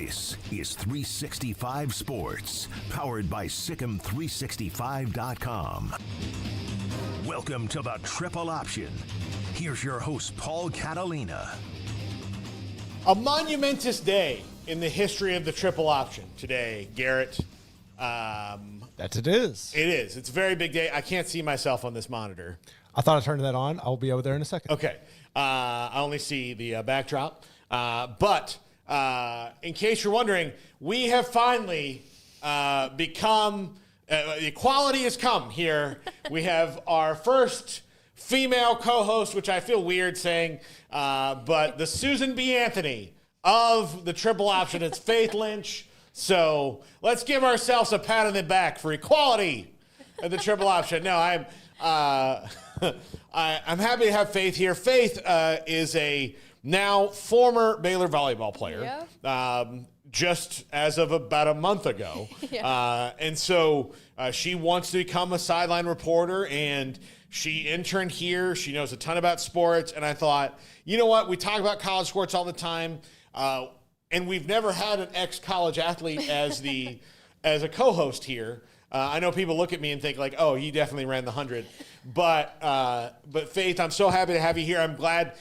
This is 365 Sports, powered by Sikkim365.com. Welcome to the Triple Option. Here's your host, Paul Catalina. A monumentous day in the history of the Triple Option today, Garrett. That it is. It is. It's a very big day. I can't see myself on this monitor. I thought I turned that on. I'll be over there in a second. Okay. I only see the backdrop. But in case you're wondering, we have finally become, equality has come here. We have our first female co-host, which I feel weird saying, but the Susan B. Anthony of the Triple Option. It's Faith Lynch. So let's give ourselves a pat on the back for equality of the Triple Option. No, I'm happy to have Faith here. Faith is a now former Baylor volleyball player, just as of about a month ago. And so she wants to become a sideline reporter, and she interned here. She knows a ton about sports. And I thought, you know what? We talk about college sports all the time, and we've never had an ex-college athlete as a co-host here. I know people look at me and think like, oh, he definitely ran the 100. But Faith, I'm so happy to have you here. I'm glad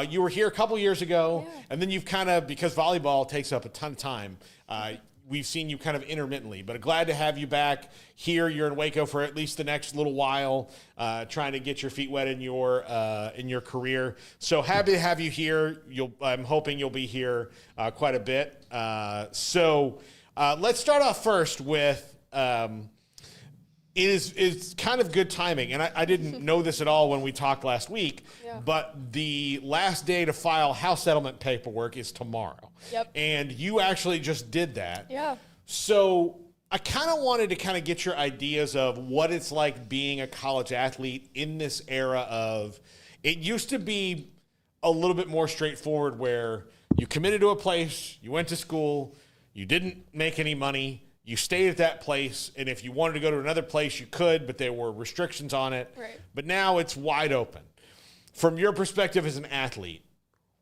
you were here a couple years ago. Yeah. And then you've kind of, because volleyball takes up a ton of time, we've seen you kind of intermittently. But glad to have you back here. You're in Waco for at least the next little while, trying to get your feet wet in your career. So happy to have you here. I'm hoping you'll be here quite a bit. So let's start off first with it's kind of good timing, and I didn't know this at all when we talked last week, but the last day to file house settlement paperwork is tomorrow. Yep. And you actually just did that. Yeah. So I kind of wanted to kind of get your ideas of what it's like being a college athlete in this era of, it used to be a little bit more straightforward where you committed to a place, you went to school, you didn't make any money, you stayed at that place, and if you wanted to go to another place, you could, but there were restrictions on it. Right. But now it's wide open. From your perspective as an athlete,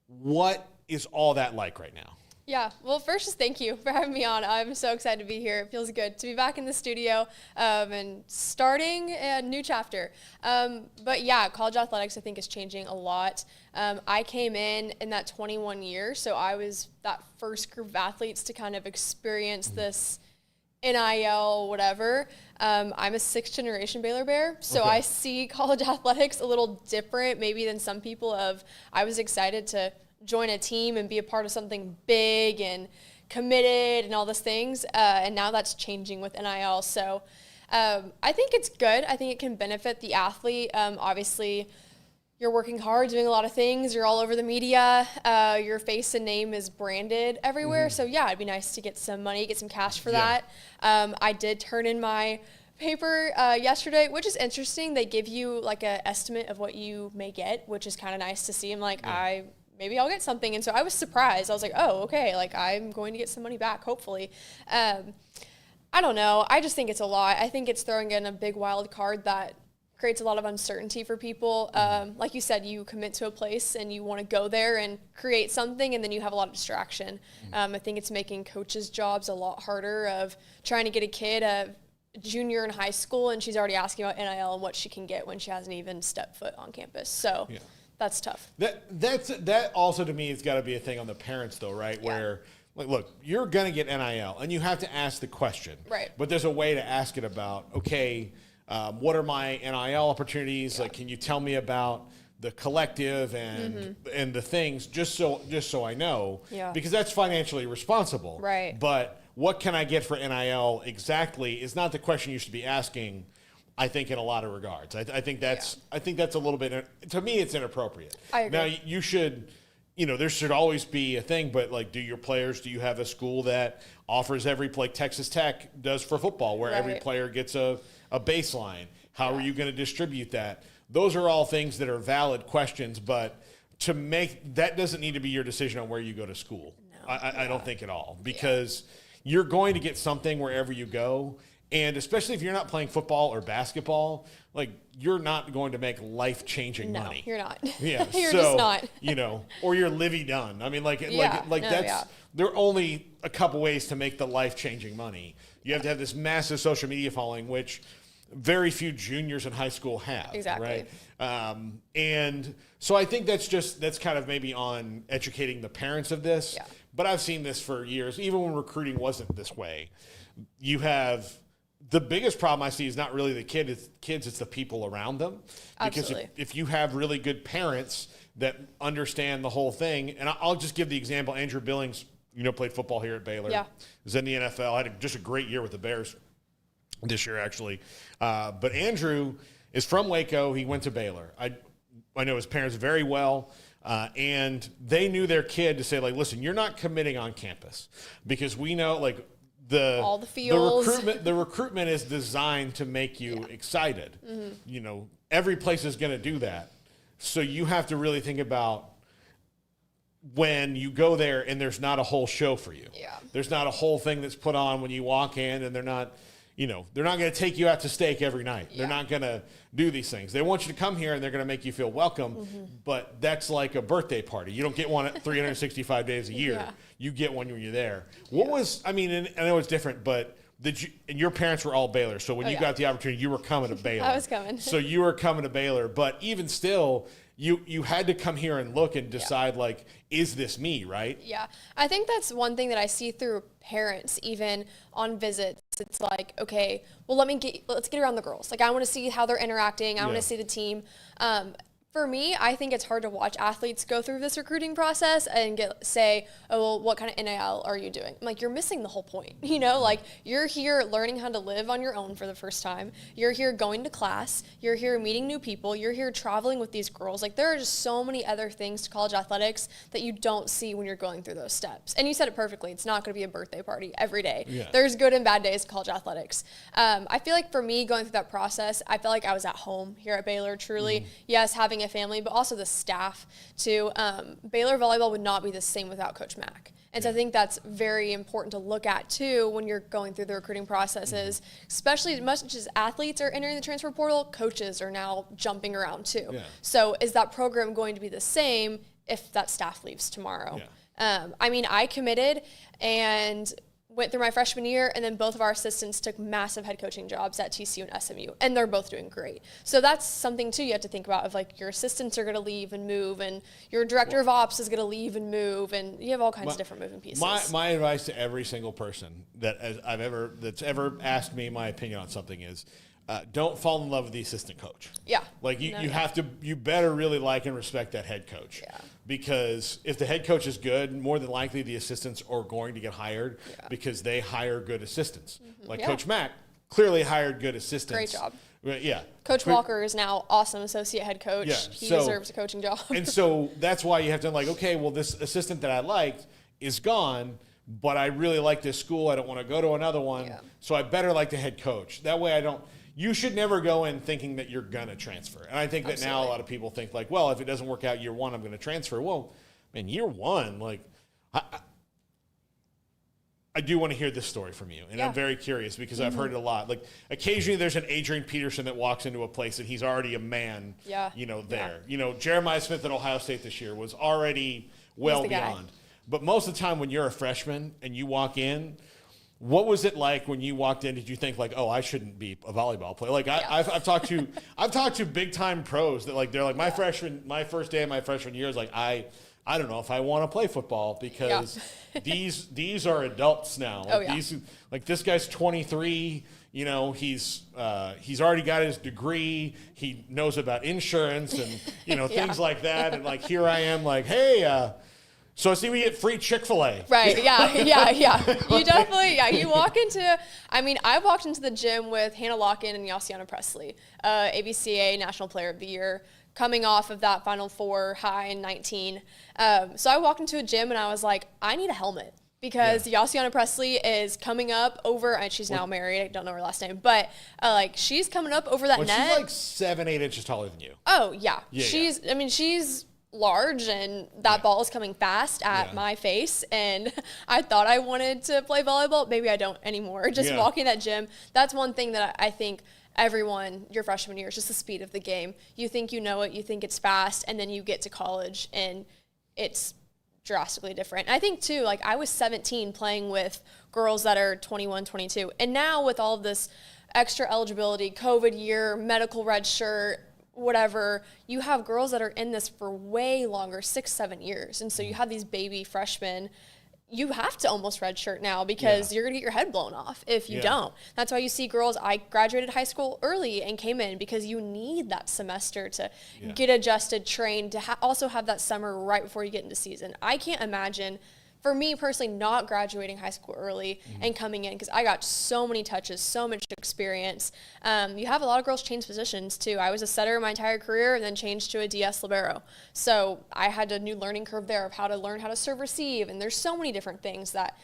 what is all that like right now? Yeah, well, first, just thank you for having me on. I'm so excited to be here. It feels good to be back in the studio and starting a new chapter. But yeah, college athletics, I think, is changing a lot. I came in that 21 year, so I was that first group of athletes to kind of experience this NIL, whatever. I'm a sixth generation Baylor Bear, so Okay. I see college athletics a little different maybe than some people I was excited to join a team and be a part of something big and committed and all those things, and now that's changing with NIL. So I think it's good. I think it can benefit the athlete. Obviously, you're working hard, doing a lot of things. You're all over the media. Your face and name is branded everywhere. Mm-hmm. So yeah, it'd be nice to get some money, get some cash for that. I did turn in my paper yesterday, which is interesting. They give you like an estimate of what you may get, which is kind of nice to see. I'm like, maybe I'll get something. And so I was surprised. I was like, oh, okay, like I'm going to get some money back, hopefully. I don't know. I just think it's a lot. I think it's throwing in a big wild card that creates a lot of uncertainty for people. Like you said, you commit to a place and you want to go there and create something, and then you have a lot of distraction. I think it's making coaches' jobs a lot harder of trying to get a kid a junior in high school, and she's already asking about NIL and what she can get when she hasn't even stepped foot on campus. So that's tough. That also to me has got to be a thing on the parents though, right? Yeah. Where like, look, you're going to get NIL and you have to ask the question. Right. But there's a way to ask it about, okay, what are my NIL opportunities? Like, can you tell me about the collective and the things just so I know? Yeah. Because that's financially responsible. Right. But what can I get for NIL exactly is not the question you should be asking, I think, in a lot of regards. I think that's a little bit, to me, it's inappropriate. I agree. Now, you should, there should always be a thing, but like, do you have a school that offers like Texas Tech does for football, where every player gets a baseline? How are you going to distribute that? Those are all things that are valid questions, but that doesn't need to be your decision on where you go to school. No, I don't think at all, because you're going to get something wherever you go. And especially if you're not playing football or basketball, like you're not going to make life-changing money. You're not. Yeah, you're just not. Or you're Livy Dunn. I mean, there are only a couple ways to make the life-changing money. You have to have this massive social media following, which very few juniors in high school have. Exactly. Right. And so I think that's kind of maybe on educating the parents of this. Yeah. But I've seen this for years, even when recruiting wasn't this way. You have. The biggest problem I see is not really the kids, it's the people around them. Because if you have really good parents that understand the whole thing, and I'll just give the example, Andrew Billings, played football here at Baylor. Yeah. Was in the NFL, had just a great year with the Bears this year, actually. But Andrew is from Waco. He went to Baylor. I know his parents very well. And they knew their kid to say, like, listen, you're not committing on campus. Because we know, like, all the fields. The recruitment is designed to make you excited. Mm-hmm. Every place is going to do that. So you have to really think about when you go there and there's not a whole show for you. Yeah. There's not a whole thing that's put on when you walk in, and they're not going to take you out to steak every night. Yeah. They're not going to do these things. They want you to come here and they're going to make you feel welcome, but that's like a birthday party. You don't get one at 365 days a year. Yeah. You get one when you're there. And I know it's different, but and your parents were all Baylor, so when you got the opportunity, you were coming to Baylor. I was coming. So you were coming to Baylor, but even still, you had to come here and look and decide, like, is this me, right? Yeah. I think that's one thing that I see through parents, even on visits. It's like, okay, well, let's get around the girls. Like, I want to see how they're interacting. I want to see the team. For me, I think it's hard to watch athletes go through this recruiting process and say, oh, well, what kind of NIL are you doing? I'm like, you're missing the whole point. Like, you're here learning how to live on your own for the first time. You're here going to class. You're here meeting new people. You're here traveling with these girls. Like, there are just so many other things to college athletics that you don't see when you're going through those steps. And you said it perfectly. It's not going to be a birthday party every day. Yeah. There's good and bad days to college athletics. I feel like for me, going through that process, I felt like I was at home here at Baylor, truly. Yes, having a family, but also the staff too. Baylor volleyball would not be the same without Coach Mack. And so I think that's very important to look at too when you're going through the recruiting processes, especially as much as athletes are entering the transfer portal, coaches are now jumping around too. Yeah. So is that program going to be the same if that staff leaves tomorrow? Yeah. I committed and went through my freshman year, and then both of our assistants took massive head coaching jobs at TCU and SMU, and they're both doing great. So that's something, too, you have to think about, of like your assistants are going to leave and move, and your director of ops is going to leave and move, and you have all kinds of different moving pieces. My advice to every single person that's ever asked me my opinion on something is, don't fall in love with the assistant coach. Yeah. Like you better really like and respect that head coach. Yeah. Because if the head coach is good, more than likely the assistants are going to get hired because they hire good assistants. Mm-hmm. Like Coach Mack clearly hired good assistants. Great job. Yeah. Coach Walker is now awesome associate head coach. Yeah. He deserves a coaching job. And so that's why you have to okay, well, this assistant that I liked is gone, but I really like this school. I don't want to go to another one. Yeah. So I better like the head coach. That way you should never go in thinking that you're going to transfer. And I think that now a lot of people think like, well, if it doesn't work out year one, I'm going to transfer. Well, man, year one, like I do want to hear this story from you. And I'm very curious because I've heard it a lot. Like occasionally there's an Adrian Peterson that walks into a place and he's already a man, there. Yeah. Jeremiah Smith at Ohio State this year was already well beyond. But most of the time when you're a freshman and you walk in, what was it like when you walked in? Did you think like, oh, I shouldn't be a volleyball player? Like I've talked to big time pros that like they're like my first day of my freshman year is like I don't know if I want to play football because these are adults now. Like this guy's 23. He's already got his degree. He knows about insurance and things like that. And like here I am like, hey. So I see we get free Chick-fil-A. Right, yeah. You definitely, you walk into, I walked into the gym with Hannah Locken and Yassiana Presley, ABCA National Player of the Year, coming off of that Final Four high in 19. So I walked into a gym and I was like, I need a helmet. Because Yassiana Presley is coming up over, and she's now married, I don't know her last name, but she's coming up over that net. She's like 7-8 inches taller than you. Oh, yeah. She's large and that ball is coming fast at my face, and I thought I wanted to play volleyball. Maybe I don't anymore. Just walking that gym, that's one thing that I think everyone, your freshman year, is just the speed of the game. You think you know it, you think it's fast, and then you get to college and it's drastically different. And I think too, like I was 17 playing with girls that are 21, 22, and now with all of this extra eligibility, COVID year, medical red shirt, whatever, you have girls that are in this for way longer, 6-7 years. And so you have these baby freshmen. You have to almost redshirt now because you're going to get your head blown off if you don't. That's why you see girls, I graduated high school early and came in because you need that semester to get adjusted, trained, to also have that summer right before you get into season. I can't imagine, for me personally, not graduating high school early and coming in, because I got so many touches, so much experience. You have a lot of girls change positions too. I was a setter my entire career and then changed to a DS libero. So I had a new learning curve there of how to learn how to serve receive. And there's so many different things that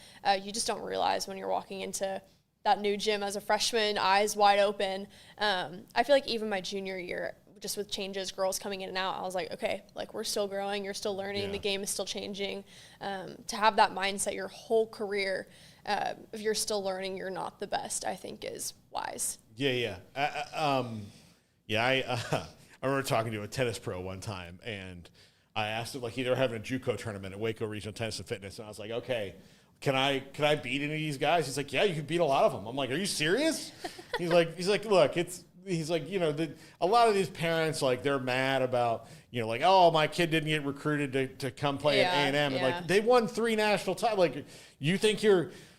you just don't realize when you're walking into that new gym as a freshman, eyes wide open. I feel like even my junior year, just with changes, girls coming in and out, I was like, okay, like we're still growing, you're still learning, the game is still changing. To have that mindset your whole career, if you're still learning, you're not the best, I think is wise. I remember talking to a tennis pro one time, and I asked him, like, they were having a JUCO tournament at Waco Regional Tennis and Fitness, and I was like, okay, can I beat any of these guys? He's like, yeah, you can beat a lot of them. I'm like, are you serious? He's like, look, he's like, a lot of these parents, like, they're mad about, like, oh, my kid didn't get recruited to come play at A&M. And, like, they won 3 national titles. Like, you think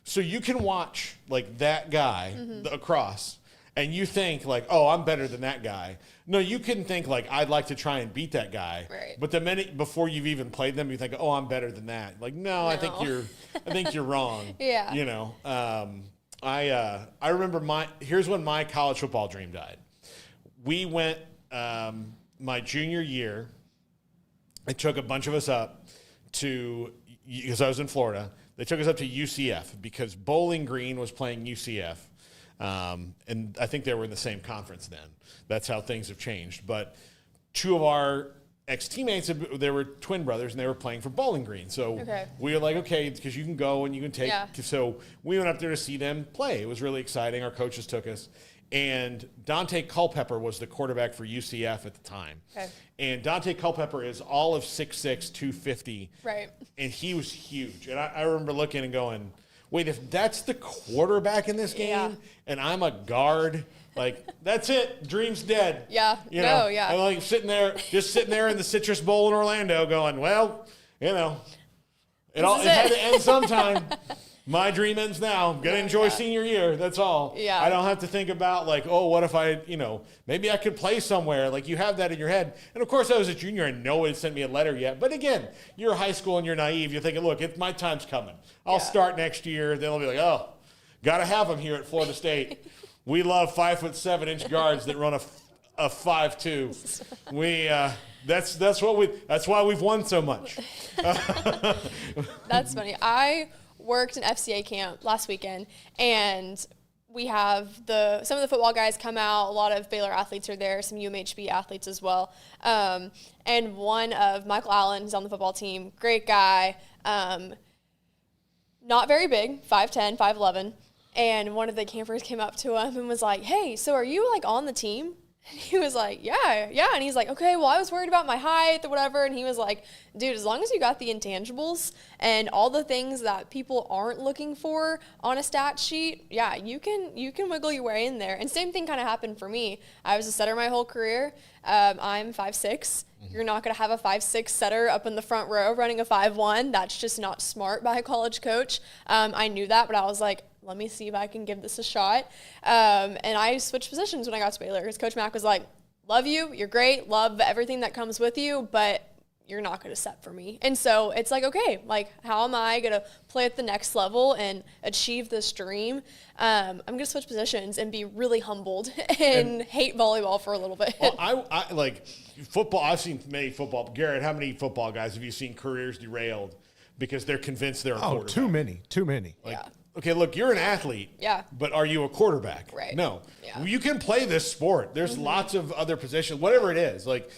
so you can watch, like, that guy across, and you think, like, oh, I'm better than that guy. No, you can think, like, I'd like to try and beat that guy. Right. But the minute before you've even played them, you think, oh, I'm better than that. Like, no. I think you're wrong. I remember here's when my college football dream died. We went my junior year. It took a bunch of us up because I was in Florida. They took us up to UCF because Bowling Green was playing UCF. And I think they were in the same conference then. That's how things have changed. But 2 of our ex-teammates, they were twin brothers, and they were playing for Bowling Green. So we were like, okay, because you can go and you can take. So we went up there to see them play. It was really exciting. Our coaches took us. And Dante Culpepper was the quarterback for UCF at the time. And Dante Culpepper is all of 6'6", 250. Right. And he was huge. And I remember looking and going, wait, if that's the quarterback in this game and I'm a guard, like, that's it. Dream's dead. I'm like sitting there in the Citrus Bowl in Orlando going, well, it had to end sometime. My dream ends now. I'm going to enjoy senior year. That's all. I don't have to think about, like, oh, what if I, maybe I could play somewhere. Like, you have that in your head. And, of course, I was a junior and no one had sent me a letter yet. But, again, you're high school and you're naive. You're thinking, look, my time's coming. I'll start next year. Then I'll be like, oh, got to have them here at Florida State. We love 5'7" guards that run a 5'2". That's why we've won so much. That's funny. I worked an FCA camp last weekend, and we have some of the football guys come out. A lot of Baylor athletes are there, some UMHB athletes as well. And one of Michael Allen is on the football team, great guy, not very big, 5'10", 5'11". And one of the campers came up to him and was like, hey, so are you, like, on the team? And he was like, yeah. And he's like, okay, well, I was worried about my height or whatever. And he was like, dude, as long as you got the intangibles and all the things that people aren't looking for on a stat sheet, you can wiggle your way in there. And same thing kind of happened for me. I was a setter my whole career. I'm 5'6". You're not going to have a 5'6" setter up in the front row running a 5'1". That's just not smart by a college coach. I knew that, but I was like, let me see if I can give this a shot. And I switched positions when I got to Baylor because Coach Mack was like, love you, you're great, love everything that comes with you, but you're not going to set for me. And so it's like, okay, like, how am I going to play at the next level and achieve this dream? I'm going to switch positions and be really humbled and hate volleyball for a little bit. Well, I like football. I've seen many football. Garrett, how many football guys have you seen careers derailed because they're convinced they're a quarterback? Too many. okay, look, you're an athlete. Yeah. But are you a quarterback? Right. No. Yeah. You can play this sport. There's lots of other positions, whatever it is. Like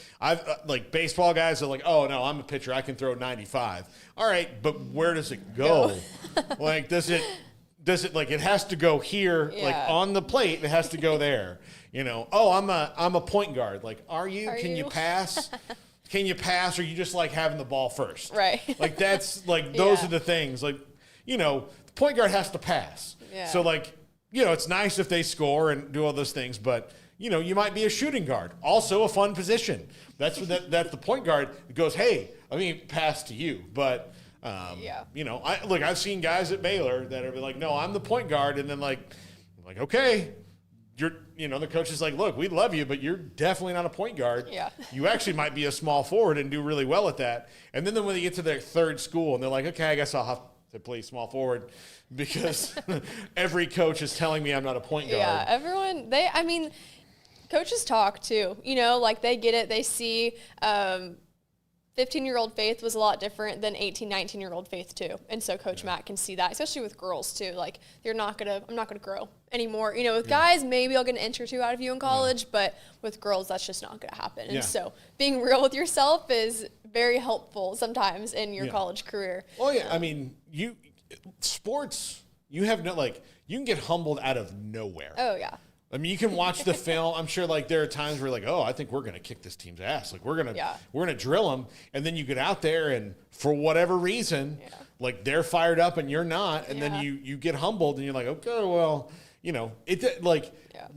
like baseball guys are like, oh no, I'm a pitcher. I can throw 95. All right, but where does it go? Like, does it like it has to go here, like on the plate? It has to go there. You know. Oh, I'm a point guard. Like, are you? Can you pass? Can you pass? Or you just like having the ball first? Right. Like that's like those are the things. Like, you know, the point guard has to pass. Yeah. So like, you know, it's nice if they score and do all those things, but you know, you might be a shooting guard, also a fun position. That's that the point guard goes, hey, let me pass to you. But you know, I've seen guys at Baylor that are like, no, I'm the point guard, and then like okay, the coach is like, look, we love you, but you're definitely not a point guard. Yeah. You actually might be a small forward and do really well at that. And then when they get to their third school and they're like, okay, I guess I'll have to play small forward because every coach is telling me I'm not a point guard. Yeah, everyone, coaches talk too, you know, like they get it. They see 15-year-old Faith was a lot different than 18, 19-year-old Faith too. And so Coach Matt can see that, especially with girls too. Like, I'm not going to grow anymore. You know, with guys, maybe I'll get an inch or two out of you in college, but with girls, that's just not going to happen. And so being real with yourself is very helpful sometimes in your college career. Oh yeah. I mean, sports, you have you can get humbled out of nowhere. Oh yeah. I mean, you can watch the film. I'm sure, like, there are times where, like, oh, I think we're going to kick this team's ass. Like, we're gonna drill them. And then you get out there, and for whatever reason, like, they're fired up and you're not. And then you get humbled, and you're like, okay, well, you know,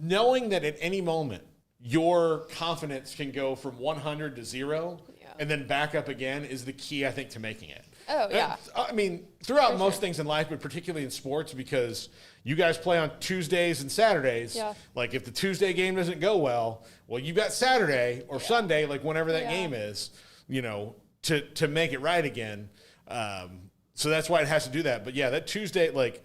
knowing that at any moment your confidence can go from 100 to 0 and then back up again is the key, I think, to making it. Oh, yeah. I mean, throughout most things in life, but particularly in sports, because you guys play on Tuesdays and Saturdays. Yeah. Like, if the Tuesday game doesn't go well, you got Saturday or Sunday, like whenever that game is, you know, to make it right again. So that's why it has to do that. But, yeah, that Tuesday, like,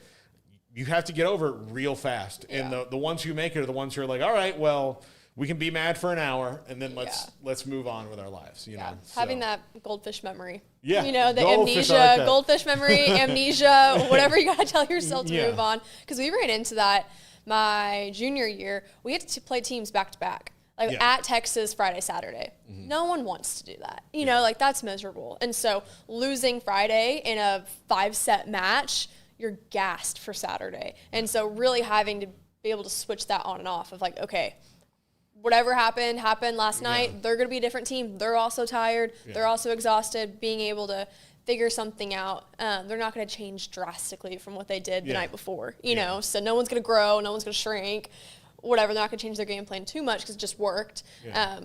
you have to get over it real fast. Yeah. And the ones who make it are the ones who are like, all right, well, we can be mad for an hour, and then let's move on with our lives. You know, having that goldfish memory. Yeah, you know, the amnesia, goldfish memory, amnesia, whatever you got to tell yourself to move on. Because we ran into that my junior year. We had to play teams back to back, like at Texas Friday, Saturday. Mm-hmm. No one wants to do that. You know, like that's miserable. And so losing Friday in a 5-set match, you're gassed for Saturday. And so really having to be able to switch that on and off of like, okay, whatever happened last night. They're going to be a different team. They're also tired. They're also exhausted. Being able to figure something out. They're not going to change drastically from what they did the night before, you know? So no one's going to grow. No one's going to shrink. Whatever. They're not going to change their game plan too much because it just worked.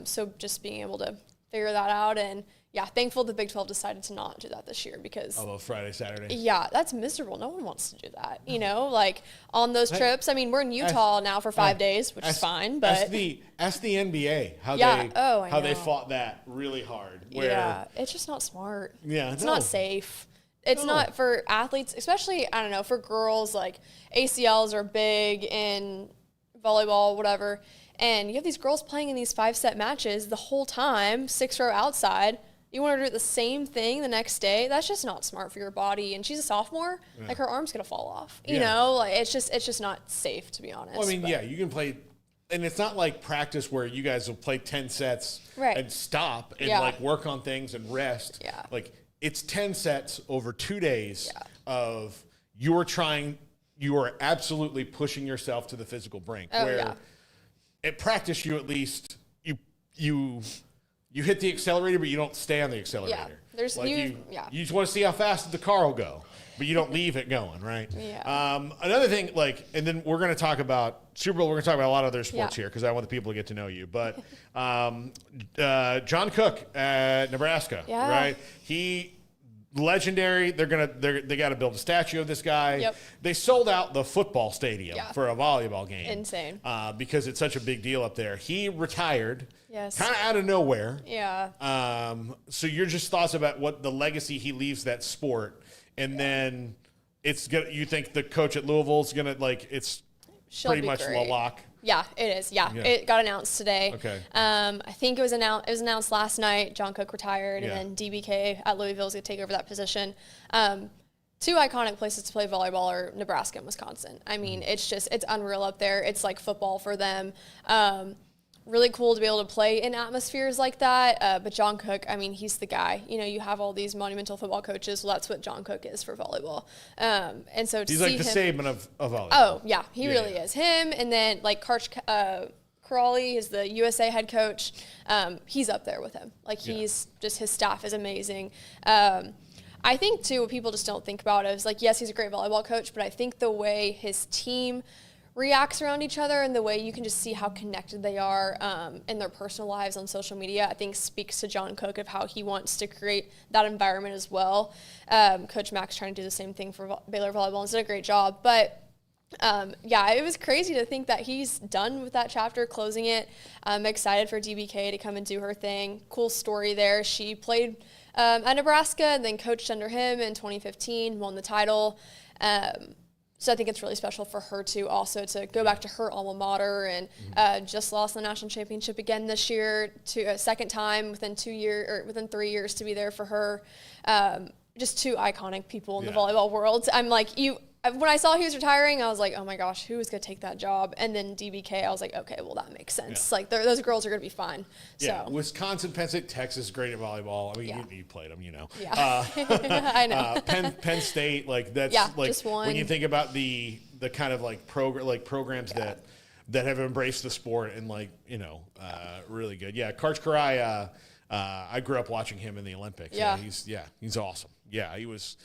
So just being able to figure that out. And, thankful the Big 12 decided to not do that this year because – although Friday, Saturday. Yeah, that's miserable. No one wants to do that, you know? Like, on those trips, I mean, we're in Utah now for 5 days, which is fine, but – ask the NBA how they fought that really hard. It's just not smart. Yeah, it's not safe. It's not for athletes, especially, I don't know, for girls, like ACLs are big in volleyball, whatever, and you have these girls playing in these 5-set matches the whole time, 6 row outside. You want her to do the same thing the next day? That's just not smart for your body. And she's a sophomore. Yeah. Like, her arm's going to fall off. You know? Like, it's just not safe, to be honest. Well, I mean, you can play – and it's not like practice where you guys will play 10 sets and stop and, like, work on things and rest. Yeah. Like, it's 10 sets over 2 days of you are absolutely pushing yourself to the physical brink. At practice, you at least you hit the accelerator, but you don't stay on the accelerator. You just want to see how fast the car will go, but you don't leave it going, right? Yeah. Another thing, and then we're going to talk about Super Bowl. We're going to talk about a lot of other sports here because I want the people to get to know you. But John Cook at Nebraska, right? He legendary. They got to build a statue of this guy. Yep. They sold out the football stadium for a volleyball game. Insane. Because it's such a big deal up there. He retired. Yes. Kind of out of nowhere. Yeah. So your just thoughts about what the legacy he leaves that sport, and then you think the coach at Louisville is gonna She'll pretty much a lock. Yeah, it is. Yeah, it got announced today. Okay. I think it was announced last night. John Cook retired, and then DBK at Louisville is going to take over that position. two iconic places to play volleyball are Nebraska and Wisconsin. I mean, it's unreal up there. It's like football for them. Really cool to be able to play in atmospheres like that. But John Cook, I mean, he's the guy. You know, you have all these monumental football coaches. Well, that's what John Cook is for volleyball. And so to he's see like the him, Saban of volleyball. Oh, yeah, he really is. Him, and then like Karch Crawley is the USA head coach. He's up there with him. Like he's just, his staff is amazing. I think too, what people just don't think about is like, yes, he's a great volleyball coach, but I think the way his team reacts around each other and the way you can just see how connected they are in their personal lives on social media, I think speaks to John Cook of how he wants to create that environment as well. Coach Mack's trying to do the same thing for Baylor volleyball and he's done a great job. But yeah, it was crazy to think that he's done with that chapter, closing it. I'm excited for DBK to come and do her thing. Cool story there. She played at Nebraska and then coached under him in 2015, won the title. So I think it's really special for her to also to go back to her alma mater and just lost the national championship again this year to a second time within 3 years to be there for her. Just two iconic people in the volleyball world. I'm like, when I saw he was retiring, I was like, oh my gosh, who is going to take that job? And then DBK, I was like, okay, well, that makes sense. Like, those girls are going to be fine. Yeah, so. Wisconsin, Penn State, Texas, great at volleyball. I mean, you played them, you know. Yeah, I know. Penn State, like, that's like, just one. When you think about the kind of like programs that have embraced the sport and like, you know, really good. Yeah, Karch Karai, I grew up watching him in the Olympics. Yeah, he's awesome. Yeah, he was.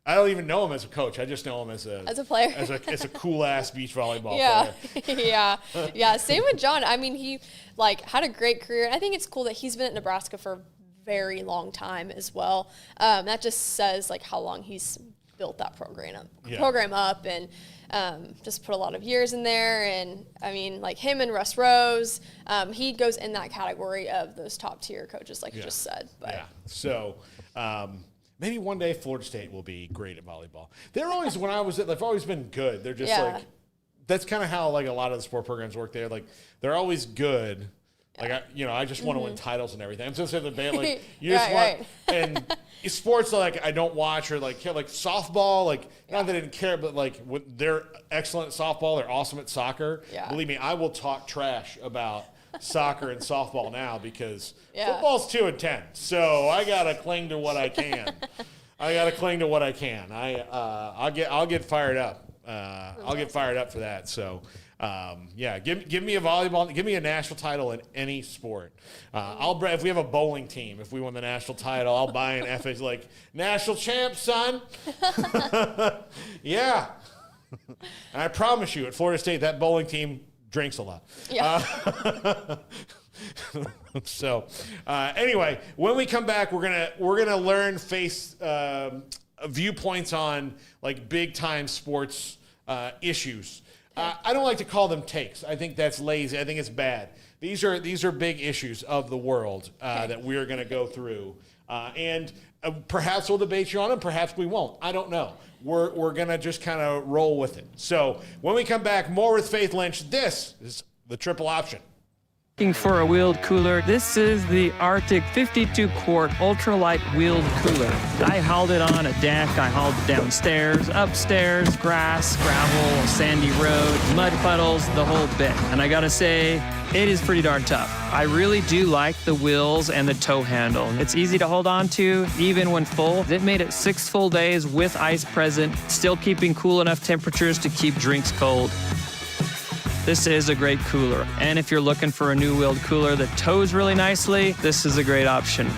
I don't even know him as a coach. I just know him as a player, as a cool ass beach volleyball player. Yeah. Same with John. I mean, he like had a great career, and I think it's cool that he's been at Nebraska for a very long time as well. That just says like how long he's built that program up, and just put a lot of years in there. And I mean, like him and Russ Rose, he goes in that category of those top tier coaches, like you just said. But so. Maybe one day Florida State will be great at volleyball. They're always, they've always been good. They're just like, that's kind of how like a lot of the sport programs work there. Like they're always good. Like, I just want to win titles and everything. I'm just saying that like, you just want, and sports like I don't watch or like softball, like not that I didn't care, but like they're excellent at softball. They're awesome at soccer. Yeah. Believe me, I will talk trash about soccer and softball now because football's 2 and 10. So I gotta cling to what I can. I'll get fired up. I'll get fired up for that. So give me a volleyball, give me a national title in any sport. If we have a bowling team, if we won the national title, I'll buy an FA like national champ, son. Yeah. And I promise you, at Florida State, that bowling team drinks a lot. Yeah. So anyway, when we come back, we're gonna learn viewpoints on like big time sports issues. I don't like to call them takes. I think that's lazy. I think it's bad. These are big issues of the world that we're gonna go through, and perhaps we'll debate you on them. Perhaps we won't. I don't know. We're gonna just kind of roll with it. So when we come back, more with Faith Lynch. This is the Triple Option. Looking for a wheeled cooler? This is the Arctic 52-quart ultralight wheeled cooler. I hauled it on a deck. I hauled it downstairs, upstairs, grass, gravel, sandy road, mud puddles, the whole bit. And I gotta say, it is pretty darn tough. I really do like the wheels and the tow handle. It's easy to hold on to, even when full. It made it 6 full days with ice present, still keeping cool enough temperatures to keep drinks cold. This is a great cooler. And if you're looking for a new wheeled cooler that tows really nicely, this is a great option.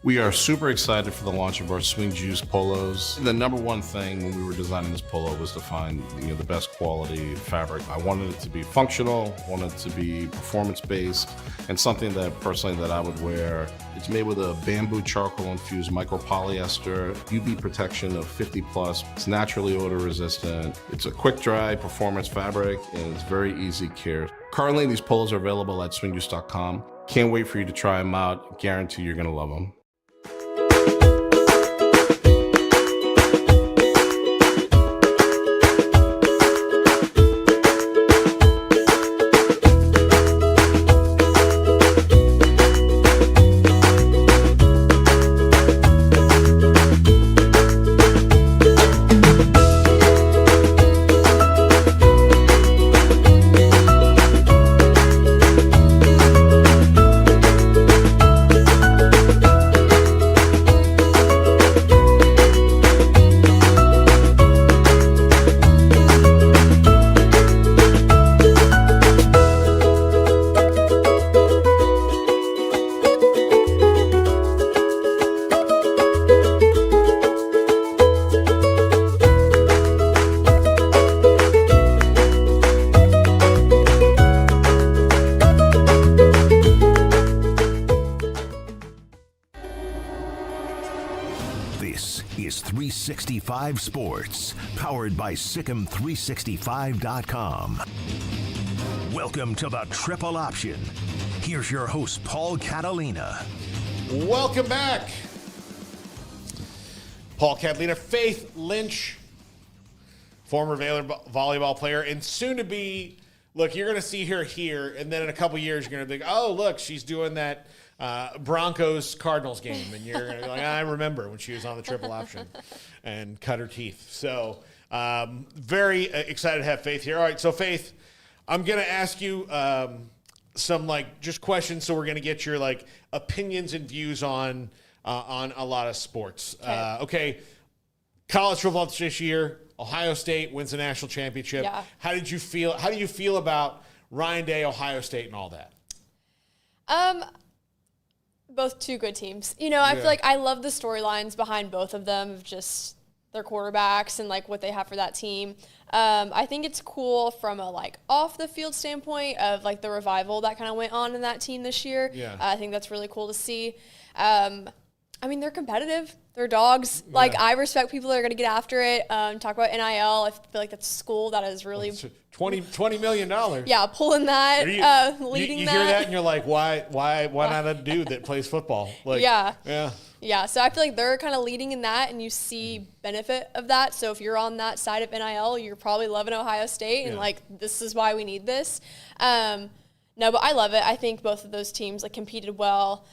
We are super excited for the launch of our Swing Juice polos. The number one thing when we were designing this polo was to find the best quality fabric. I wanted it to be functional, wanted it to be performance-based, and something that personally that I would wear. It's made with a bamboo charcoal infused micropolyester, UV protection of 50 plus. It's naturally odor resistant. It's a quick dry performance fabric, and it's very easy care. Currently, these polos are available at swingjuice.com. Can't wait for you to try them out. Guarantee you're gonna love them. This is 365 Sports, powered by Sikkim365.com. Welcome to the Triple Option. Here's your host, Paul Catalina. Welcome back. Paul Catalina, Faith Lynch, former Baylor volleyball player, and soon to be, look, you're going to see her here, and then in a couple years, you're going to think, oh, look, she's doing that Broncos-Cardinals game, and you're going to be like, I remember when she was on the triple option and cut her teeth. So very excited to have Faith here. All right, so Faith, I'm going to ask you some just questions, so we're going to get your opinions and views on a lot of sports. Okay, college football this year, Ohio State wins the national championship. Yeah. How did you feel? How do you feel about Ryan Day, Ohio State, and all that? Both two good teams. I feel like I love the storylines behind both of them, of just their quarterbacks and what they have for that team. I think it's cool from a off the field standpoint of the revival that kind of went on in that team this year. Yeah. I think that's really cool to see. They're competitive. They're dogs. I respect people that are going to get after it. Talk about NIL. I feel like that's a school that is really $20 million. Yeah, pulling that, leading you that. You hear that and you're like, why not a dude that plays football? Yeah. Yeah. So I feel like they're kind of leading in that, and you see benefit of that. So if you're on that side of NIL, you're probably loving Ohio State, and this is why we need this. No, but I love it. I think both of those teams competed well.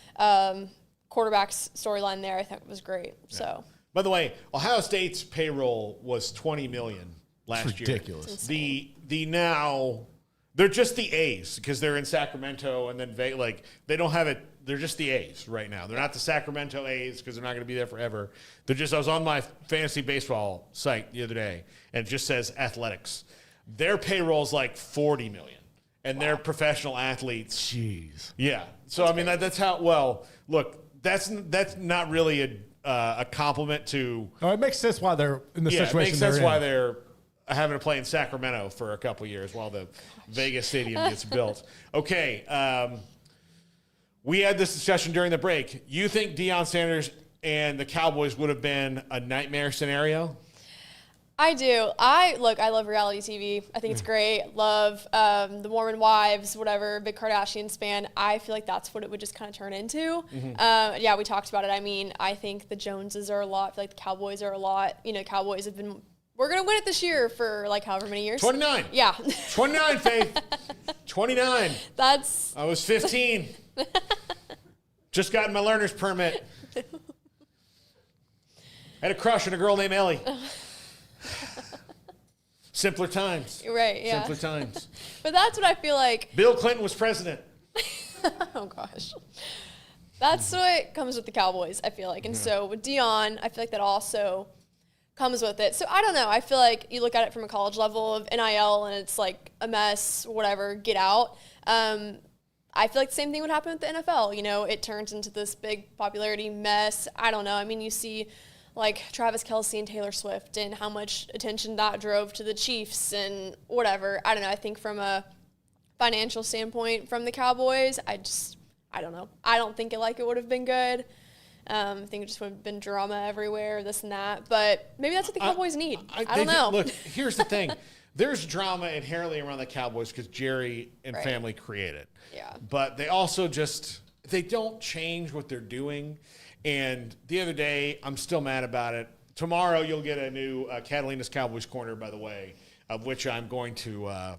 Quarterback's storyline there, I think, was great. Yeah. So, by the way, Ohio State's payroll was $20 million last year. Ridiculous. The now they're just the A's because they're in Sacramento, and then they don't have it. They're just the A's right now. They're not the Sacramento A's because they're not going to be there forever. They're just. I was on my fantasy baseball site the other day, and it just says athletics. Their payroll's $40 million, and they're professional athletes. Jeez. Yeah. So I mean that's how. Well, look. That's not really a compliment to. No, it makes sense why they're in the situation. It makes sense they're why in. they're having to play in Sacramento for a couple years while the Vegas Stadium gets built. Okay, we had this discussion during the break. You think Deion Sanders and the Cowboys would have been a nightmare scenario? I do. I love reality TV. I think it's great. Love the Mormon Wives, whatever, big Kardashians fan. I feel like that's what it would just kind of turn into. Mm-hmm. We talked about it. I mean, I think the Joneses are a lot. I feel like the Cowboys are a lot. Cowboys have been – we're going to win it this year for however many years. 29. Yeah. 29, Faith. 29. I was 15. Just got my learner's permit. Had a crush on a girl named Ellie. Simpler times. Right, yeah. Simpler times. But that's what I feel like. Bill Clinton was president. Oh, gosh. That's what comes with the Cowboys, I feel like. And so with Deion, I feel like that also comes with it. So I don't know. I feel like you look at it from a college level of NIL and it's a mess, whatever, get out. I feel like the same thing would happen with the NFL. You know, it turns into this big popularity mess. I don't know. I mean, you see like Travis Kelce and Taylor Swift and how much attention that drove to the Chiefs and whatever. I don't know. I think from a financial standpoint from the Cowboys, I don't know. I don't think it would have been good. I think it just would have been drama everywhere, this and that. But maybe that's what the Cowboys need. I don't know. Look, here's the thing. There's drama inherently around the Cowboys because Jerry and family create it. Yeah. But they also they don't change what they're doing. And the other day, I'm still mad about it. Tomorrow, you'll get a new Catalina's Cowboys Corner, by the way, of which I'm going to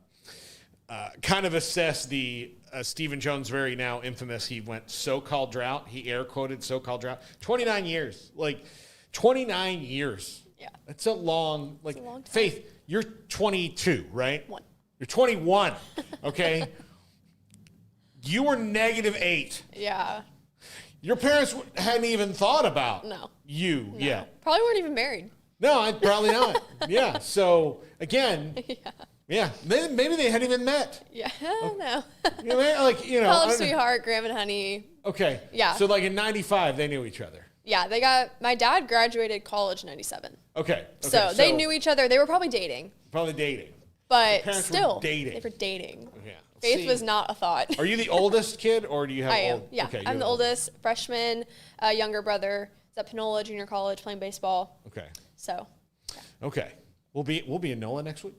kind of assess the Stephen Jones' very now infamous, he went so-called drought. He air-quoted so-called drought. 29 years. 29 years. Yeah. That's a long, a long time. Faith, you're 22, right? One. You're 21, okay? You were -8. Yeah. Your parents hadn't even thought about you. No. Yeah. Probably weren't even married. No, probably not. Yeah. So, again, maybe they hadn't even met. Yeah, I don't know. You know, College sweetheart, Graham and Honey. Okay. Yeah. So, in 95, they knew each other. Yeah, my dad graduated college in 97. Okay. So they knew each other. They were probably dating. Probably dating. But parents still, were dating. they were dating. Yeah. Faith was not a thought. Are you the oldest kid, or do you have? I am. Yeah, Okay, I'm the oldest. Freshman, younger brother. Is at Panola Junior College playing baseball. Okay. So. Yeah. Okay. We'll be in NOLA next week.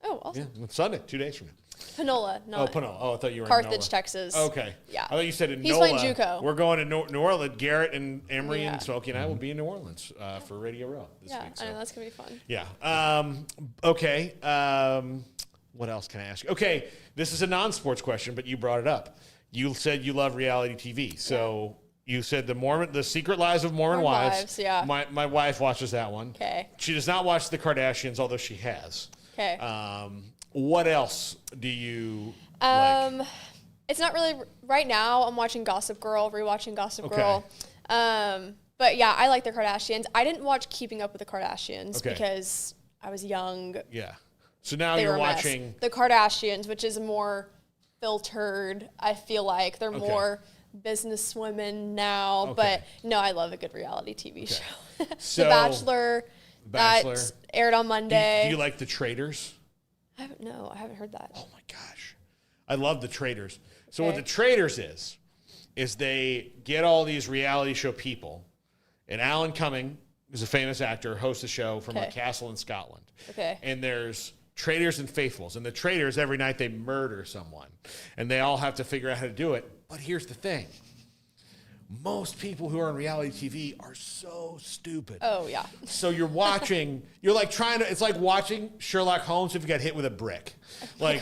Oh, awesome. Yeah, Sunday, 2 days from now. Panola, not Panola. Oh, I thought you were Carthage, in NOLA. Texas. Okay. Yeah. I thought you said in He's NOLA. playing JUCO. We're going to New Orleans. Garrett and Emery Yeah. and Smokey and I will be in New Orleans for Radio Row this week. I know that's gonna be fun. Yeah. Okay. What else can I ask you? Okay. This is a non-sports question, but you brought it up. You said you love reality TV. So you said The Secret Lives of Mormon Wives. Yeah. My wife watches that one. Okay. She does not watch The Kardashians, although she has. Okay. What else do you like? It's not really right now. I'm watching Gossip Girl, rewatching Gossip Okay. Girl. But yeah, I like the Kardashians. I didn't watch Keeping Up with the Kardashians because I was young. Yeah. So now They you're were a mess. watching. The Kardashians, which is more filtered. I feel like they're more businesswomen now. Okay. But no, I love a good reality TV show. So, The Bachelor. That aired on Monday. Do you like The Traitors? I haven't heard that. Oh my gosh. I love The Traitors. So what Okay. The Traitors is they get all these reality show people, and Alan Cumming, who's a famous actor, hosts a show from a castle in Scotland. Okay. And there's traitors and faithfuls. And the traitors, every night they murder someone. And they all have to figure out how to do it. But here's the thing. Most people who are on reality TV are so stupid. Oh, yeah. So you're watching, it's like watching Sherlock Holmes if you got hit with a brick. And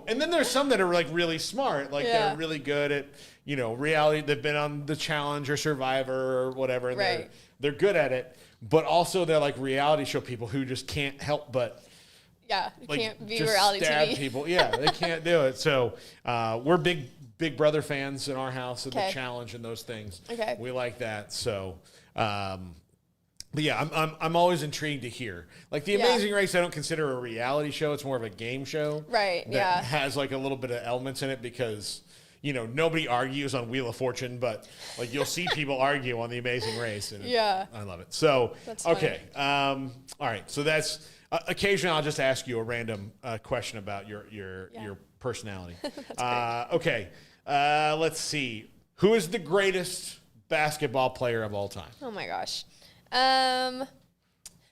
then there's some that are really smart. They're really good at, reality. They've been on The Challenge or Survivor or whatever. And they're good at it. But also they're reality show people who just can't help but can't be just reality stab TV. people. Yeah, they can't do it. So we're Big Brother fans in our house of The Challenge and those things. Okay. We like that. So, but yeah, I'm always intrigued to hear. The Amazing Race, I don't consider a reality show. It's more of a game show. Right, that has a little bit of elements in it because, nobody argues on Wheel of Fortune, but you'll see people argue on The Amazing Race. And I love it. So, That's okay. All right. So that's, occasionally I'll just ask you a random question about your personality. Okay. Let's see. Who is the greatest basketball player of all time? Oh my gosh. I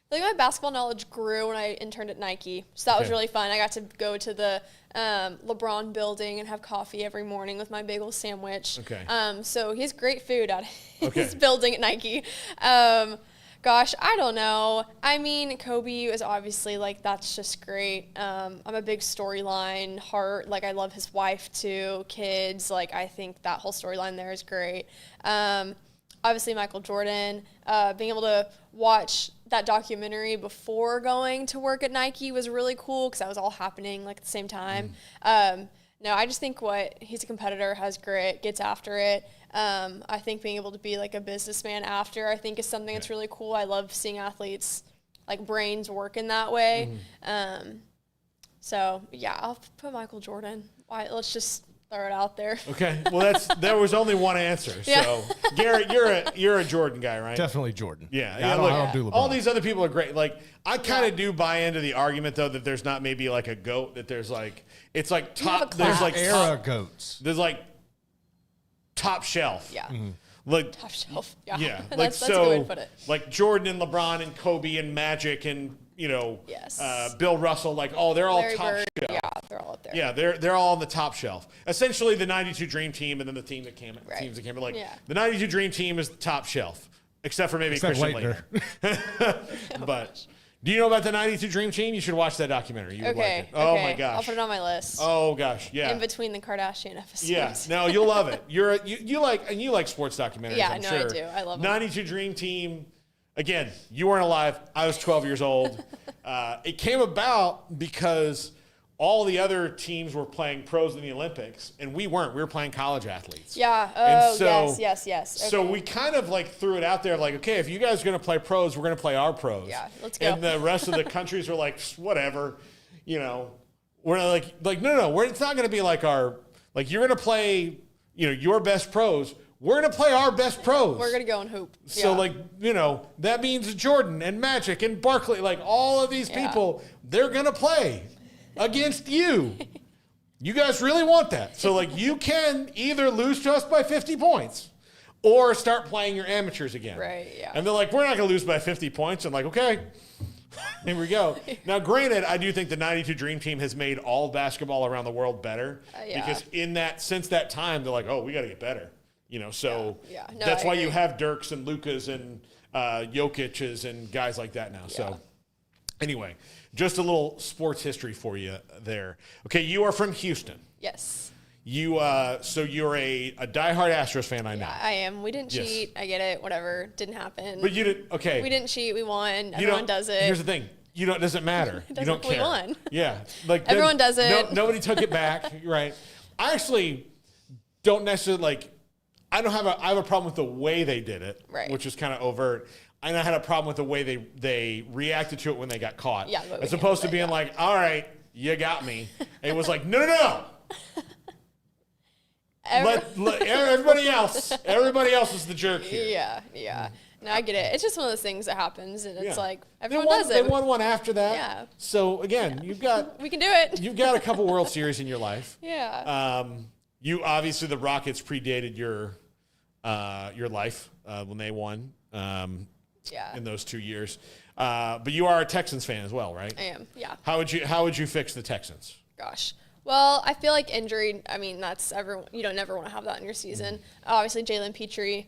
think my basketball knowledge grew when I interned at Nike. So that was really fun. I got to go to the LeBron building and have coffee every morning with my bagel sandwich. Okay. So he has great food at his building at Nike. Gosh, I don't know. I mean, Kobe is obviously that's just great. I'm a big storyline heart. I love his wife too, kids. I think that whole storyline there is great. Obviously Michael Jordan, being able to watch that documentary before going to work at Nike was really cool because that was all happening at the same time. No, I just think he's a competitor, has grit, gets after it. I think being able to be a businessman after, I think is something that's really cool. I love seeing athletes brains work in that way. So yeah, I'll put Michael Jordan. Let's just throw it out there. Okay. Well, there was only one answer. Yeah. So Garrett, you're a Jordan guy, right? Definitely Jordan. Yeah. I don't do LeBron. All these other people are great. Like, I kind of do buy into the argument though that there's not maybe like a GOAT, that there's like, it's like top, there's like era goats. There's like top shelf. Yeah. Mm-hmm. Like Top shelf. Yeah. yeah, like that's so a good way to put it. like Jordan and LeBron and Kobe and Magic and Yes. Bill Russell, like they're all Larry top Bird, shelf. yeah, they're all up there. Yeah, they're all on the top shelf. Essentially, the '92 Dream Team, and then the teams that came. Like the '92 Dream Team is the top shelf, except for maybe Christian Laettner. But do you know about the '92 Dream Team? You should watch that documentary. You would like it. Oh my gosh! I'll put it on my list. Oh gosh, yeah. In between the Kardashian episodes. Yeah, no, you'll love it. You like sports documentaries. Yeah, I'm no, sure. I do. I love them. '92 Dream Team. Again, you weren't alive. I was 12 years old. It came about because all the other teams were playing pros in the Olympics, and we weren't. We were playing college athletes. Yeah. And Oh, so, yes. Okay. So we kind of like threw it out there, like, okay, if you guys are going to play pros, we're going to play our pros. Yeah, let's go. And the rest of the countries were like, whatever, We're like no, it's not going to be like you're going to play, your best pros. We're going to play our best pros. We're going to go and hoop. So, that means Jordan and Magic and Barkley, like all of these people, they're going to play against you. You guys really want that. So, you can either lose to us by 50 points or start playing your amateurs again. Right, yeah. And they're like, we're not going to lose by 50 points. I'm like, okay, here we go. Now, granted, I do think the '92 Dream Team has made all basketball around the world better. Because since that time, they're like, oh, we got to get better. So No, that's I why agree. you have Dirks and Lukas and Jokic's and guys like that now. Yeah. So anyway, just a little sports history for you there. Okay, you are from Houston. Yes. So you're a diehard Astros fan, I know. I am. We didn't Yes. cheat. I get it. Whatever. Didn't happen. But you didn't. Okay. We didn't cheat. We won. Everyone does it. Here's the thing. It doesn't matter. You don't care. We won. Yeah. Everyone does it. Nobody took it back. Right. I actually don't necessarily I have a problem with the way they did it, right, which is kind of overt. And I had a problem with the way they reacted to it when they got caught. Yeah, as opposed to being like, all right, you got me. It was like, no. Everybody else is the jerk here. Yeah. No, I get it. It's just one of those things that happens, and it's like everyone does They it. won one after that. Yeah. So again, we can do it. You've got a couple World Series in your life. Yeah. You obviously the Rockets predated your life when they won. In those 2 years. But you are a Texans fan as well, right? I am. Yeah. How would you fix the Texans? Gosh. Well, I feel like injury, that's everyone. You don't never want to have that in your season. Obviously, Jalen Petrie,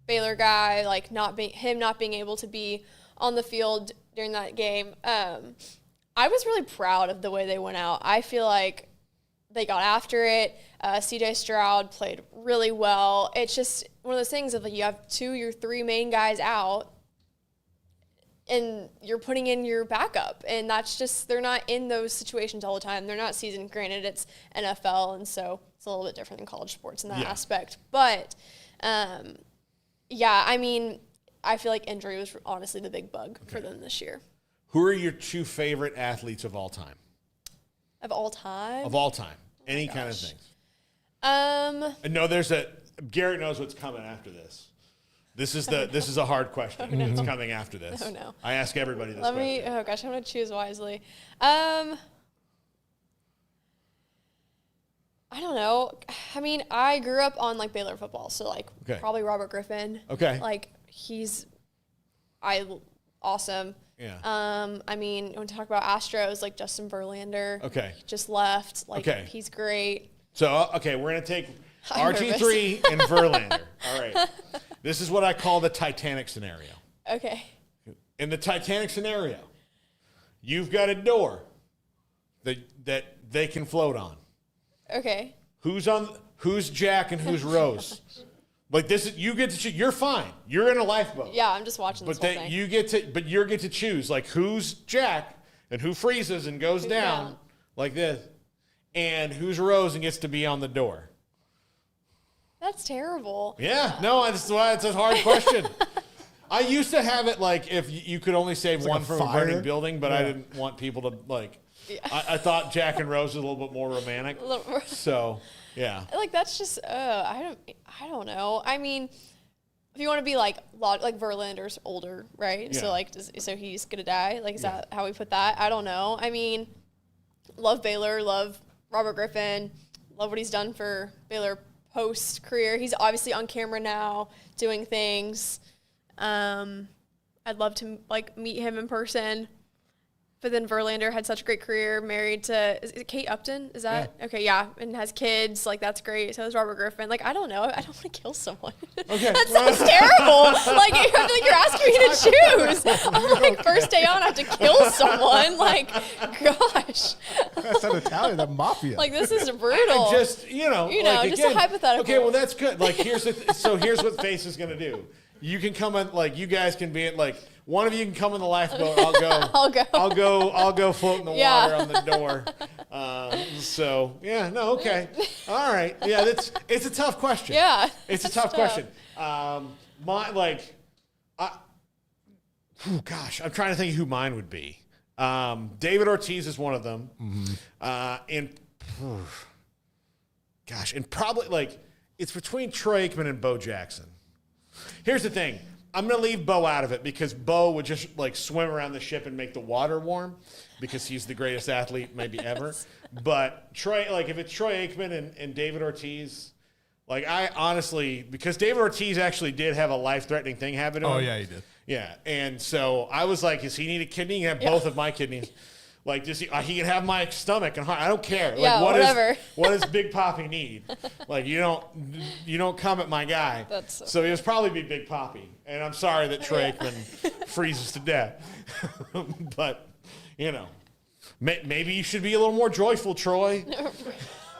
Baylor guy, not being able to be on the field during that game. I was really proud of the way they went out. I feel like they got after it. CJ Stroud played really well. It's just one of those things of you have your three main guys out, and you're putting in your backup. And that's just, they're not in those situations all the time. They're not seasoned. Granted, it's NFL, and so it's a little bit different than college sports in that aspect. But, I feel like injury was honestly the big bug for them this year. Who are your two favorite athletes of all time? Of all time? Of all time. Any kind of things. No, Garrett knows what's coming after this. This is a hard question. It's coming after this. Oh, no. I ask everybody this question. I'm going to choose wisely. I don't know. I grew up on Baylor football, so probably Robert Griffin. Okay. He's awesome. Yeah. You want to talk about Astros, Justin Verlander. Okay. He just left. Okay. He's great. So, we're going to take I'm RG3 and Verlander. All right. This is what I call the Titanic scenario. Okay. In the Titanic scenario, you've got a door that they can float on. Okay. Who's Jack and who's Rose? You get to choose. You're fine. You're in a lifeboat. Yeah, I'm just watching this whole thing. You get to choose who's Jack and who freezes and goes down like this, and who's Rose and gets to be on the door. That's terrible. Yeah, no, that's why it's a hard question. I used to have it if you could only save one from a burning building, but I didn't want people to I thought Jack and Rose was a little bit more romantic. So, yeah. Like, that's just, I don't know. I mean, if you want to be like Verlander's older, right? Yeah. So like, so he's gonna die. Like, is that how we put that? I don't know. I mean, love Baylor, love Robert Griffin, love what he's done for Baylor post career. He's obviously on camera now doing things. I'd love to like meet him in person. But then Verlander had such a great career, married to, is it Kate Upton? Is that? Yeah. Okay, yeah. And has kids. Like, that's great. So is Robert Griffin. Like, I don't know. I don't want to kill someone. Okay. That sounds terrible. Like, I feel like you're asking me to choose. I'm like, first day on, I have to kill someone. Like, gosh. That's not Italian, that mafia. Like, this is brutal. Just, like, just again, a hypothetical. Okay, well, that's good. Like, here's what Face is going to do. You can come in, like, you guys can be at, like, one of you can come in the lifeboat. I'll go float in the water on the door. Okay. All right. Yeah, it's a tough question. Yeah. It's a tough question. I'm trying to think who mine would be. David Ortiz is one of them. Mm-hmm. And probably, like, it's between Troy Aikman and Bo Jackson. Here's the thing. I'm going to leave Bo out of it because Bo would just like swim around the ship and make the water warm because he's the greatest athlete maybe ever. But if it's Troy Aikman and David Ortiz, like I honestly, because David Ortiz actually did have a life-threatening thing happen to him. Oh, yeah, he did. Yeah. And so I was like, does he need a kidney? He can have both of my kidneys. Like, does he can have my stomach and heart. I don't care. Like, whatever. What does Big Papi need? Like, you don't come at my guy. So he was probably be Big Papi. And I'm sorry that Troy Aikman freezes to death. But, maybe you should be a little more joyful, Troy.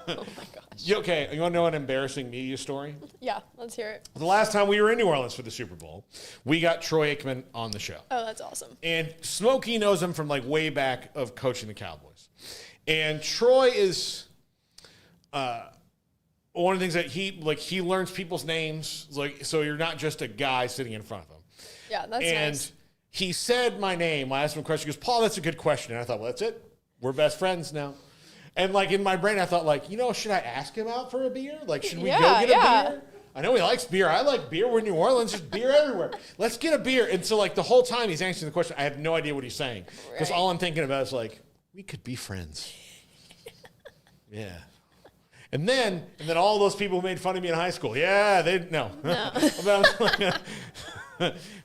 Oh, my gosh. Okay, you want to know an embarrassing media story? Yeah, let's hear it. The last time we were in New Orleans for the Super Bowl, we got Troy Aikman on the show. Oh, that's awesome. And Smokey knows him from, like, way back of coaching the Cowboys. And Troy is one of the things that he learns people's names, like, so you're not just a guy sitting in front of him. Yeah, that's nice. And he said my name. I asked him a question. He goes, Paul, that's a good question. And I thought, well, that's it. We're best friends now. And, like, in my brain, I thought, like, should I ask him out for a beer? Like, should we go get a beer? I know he likes beer. I like beer. We're in New Orleans. There's beer everywhere. Let's get a beer. And so, like, the whole time he's answering the question, I have no idea what he's saying. Because all I'm thinking about is, like, we could be friends. Yeah. And then all those people who made fun of me in high school. Yeah, no.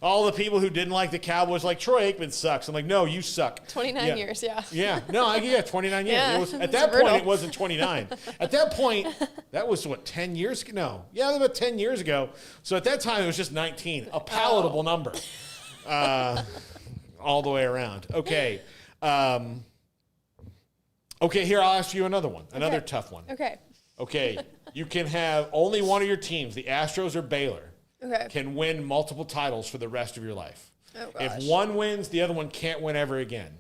All the people who didn't like the Cowboys, like, Troy Aikman sucks. I'm like, no, you suck. 29 years, yeah. Yeah. No, 29 years. Yeah, it was, at that point, it wasn't 29. At that point, that was, 10 years ago? No. Yeah, about 10 years ago. So at that time, it was just 19. A palatable number. All the way around. Okay. Here, I'll ask you another one. Another tough one. Okay. You can have only one of your teams, the Astros or Baylor, can win multiple titles for the rest of your life. Oh, gosh. If one wins, the other one can't win ever again.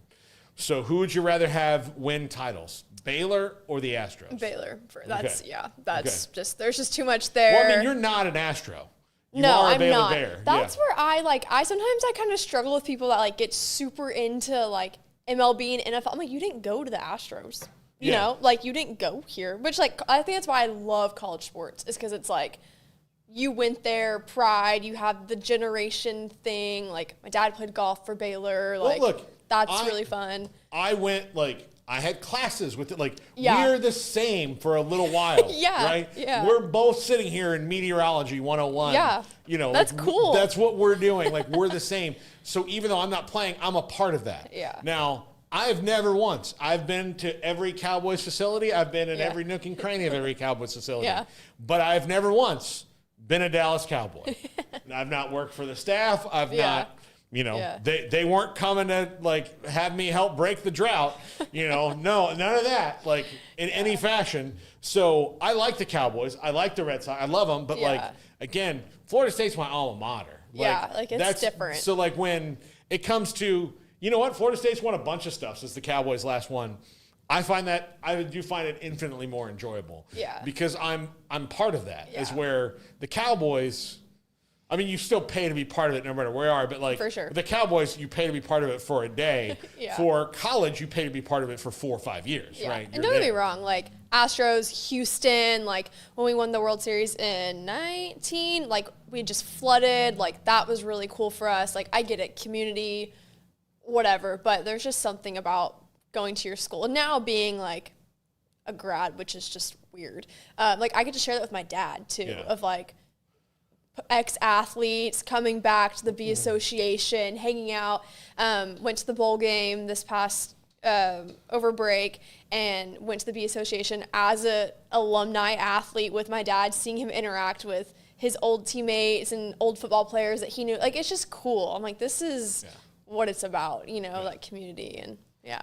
So who would you rather have win titles, Baylor or the Astros? Baylor. That's just, there's just too much there. Well, I mean, you're not an Astro. You no, are a I'm Baylor not. Bear. That's where I sometimes kind of struggle with people that like get super into like MLB and NFL. I'm like, you didn't go to the Astros. You know, like you didn't go here, which like, I think that's why I love college sports is because it's like, you went there, pride, you have the generation thing. Like, my dad played golf for Baylor. Like, that's really fun. I went, like, I had classes with it. Like, we're the same for a little while. Right? Yeah. We're both sitting here in Meteorology 101. Yeah. That's cool. That's what we're doing. Like, we're the same. So even though I'm not playing, I'm a part of that. Yeah. Now, I've never once. I've been to every Cowboys facility. I've been in every nook and cranny of every Cowboys facility. But I've never once been a Dallas Cowboy. I've not worked for the staff. I've not, they weren't coming to like have me help break the drought. No, none of that, like in any fashion. So I like the Cowboys. I like the Red Sox. I love them. But like, again, Florida State's my alma matter. Like, it's different. So like when it comes to, you know what, Florida State's won a bunch of stuff since the Cowboys last won. I do find it infinitely more enjoyable. Yeah. Because I'm part of that. Is where the Cowboys, I mean, you still pay to be part of it no matter where you are, but like For sure. the Cowboys, you pay to be part of it for a day. Yeah. For college, you pay to be part of it for 4 or 5 years, right? And don't get me wrong, like Astros, Houston, like when we won the World Series in 19, like we just flooded, like that was really cool for us. Like I get it, community, whatever, but there's just something about going to your school and now being like a grad, which is just weird. Like I get to share that with my dad too, of like ex-athletes coming back to the B Association, hanging out, went to the bowl game this past over break and went to the B Association as a alumni athlete with my dad, seeing him interact with his old teammates and old football players that he knew. Like, it's just cool. I'm like, this is what it's about, you know, like community and Yeah.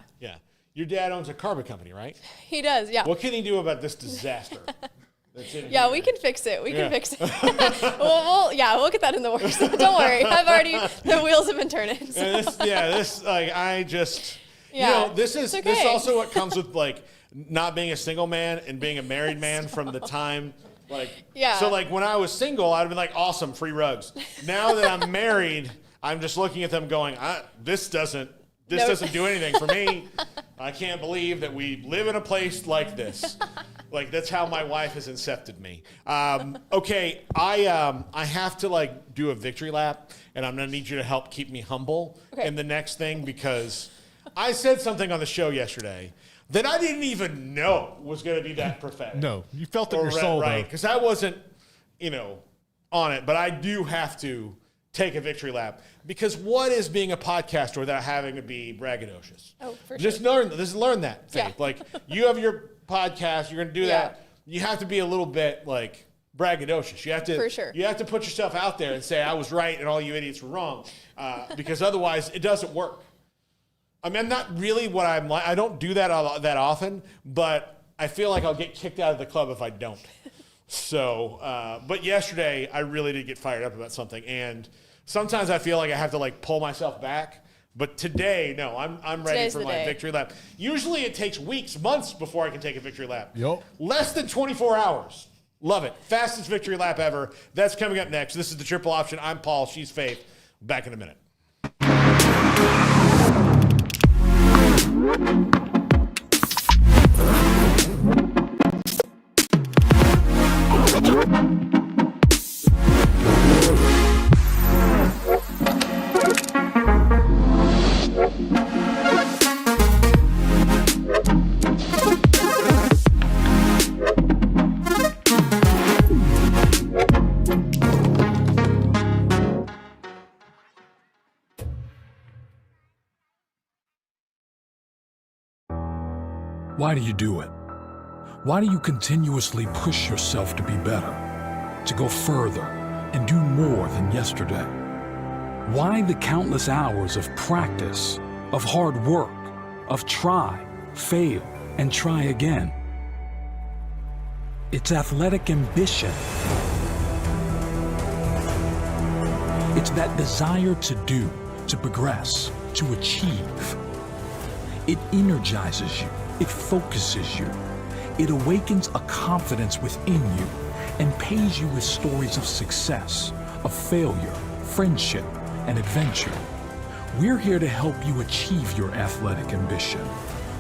Your dad owns a carpet company, right? He does, yeah. What can he do about this disaster? Yeah, we can fix it. We can fix it. we'll get that in the works. Don't worry. The wheels have been turning. So. This also what comes with like not being a single man and being a married man from the time So like when I was single, I'd have been like, awesome, free rugs. Now that I'm married, I'm just looking at them going, this doesn't do anything for me. I can't believe that we live in a place like this. Like, that's how my wife has incepted me. Okay, I have to, do a victory lap, and I'm going to need you to help keep me humble in the next thing, because I said something on the show yesterday that I didn't even know was going to be that prophetic. No, you felt it in your soul, right? Because I wasn't, on it. But I do have to take a victory lap, because what is being a podcaster without having to be braggadocious? Oh, for sure. Just learn that, Faith. Yeah. Like, you have your podcast, you're going to do that. You have to be a little bit braggadocious. You have to, for sure. You have to put yourself out there and say, I was right and all you idiots were wrong, because otherwise it doesn't work. I mean, I'm not really what I'm like. I don't do that that often, but I feel like I'll get kicked out of the club if I don't. So, but yesterday I really did get fired up about something, and sometimes I feel like I have to pull myself back. But today, no, I'm ready for my victory lap. Usually it takes weeks, months before I can take a victory lap. Yep. Less than 24 hours. Love it. Fastest victory lap ever. That's coming up next. This is the Triple Option. I'm Paul. She's Faith. Back in a minute. Why do you do it? Why do you continuously push yourself to be better, to go further, and do more than yesterday? Why the countless hours of practice, of hard work, of try, fail, and try again? It's athletic ambition. It's that desire to do, to progress, to achieve. It energizes you. It focuses you. It awakens a confidence within you and pays you with stories of success, of failure, friendship, and adventure. We're here to help you achieve your athletic ambition.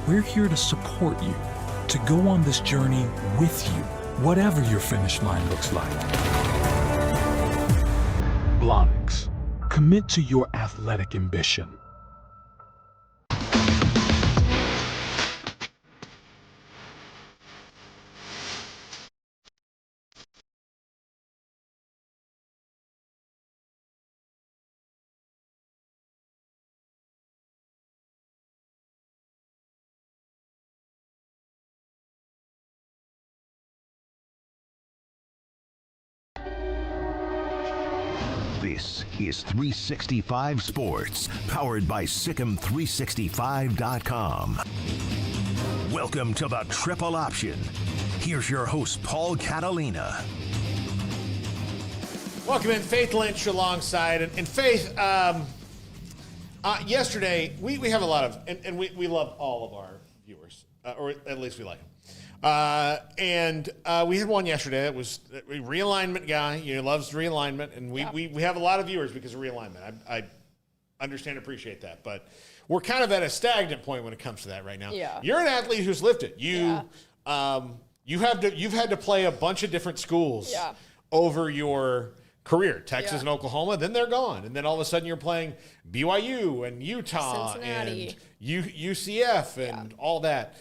We're here to support you, to go on this journey with you, whatever your finish line looks like. Blonics, commit to your athletic ambition. This is 365 Sports, powered by Sikkim365.com. Welcome to the Triple Option. Here's your host, Paul Catalina. Welcome in, Faith Lynch alongside. And Faith, yesterday, we have a lot of, and we love all of our viewers, or at least we like them. And we had one yesterday. It was a realignment guy. He loves realignment, and we have a lot of viewers because of realignment. I understand and appreciate that, but we're kind of at a stagnant point when it comes to that right now. Yeah. You're an athlete who's lived it. You've had to play a bunch of different schools over your career, Texas and Oklahoma, then they're gone. And then all of a sudden you're playing BYU and Utah Cincinnati. and UCF and all that.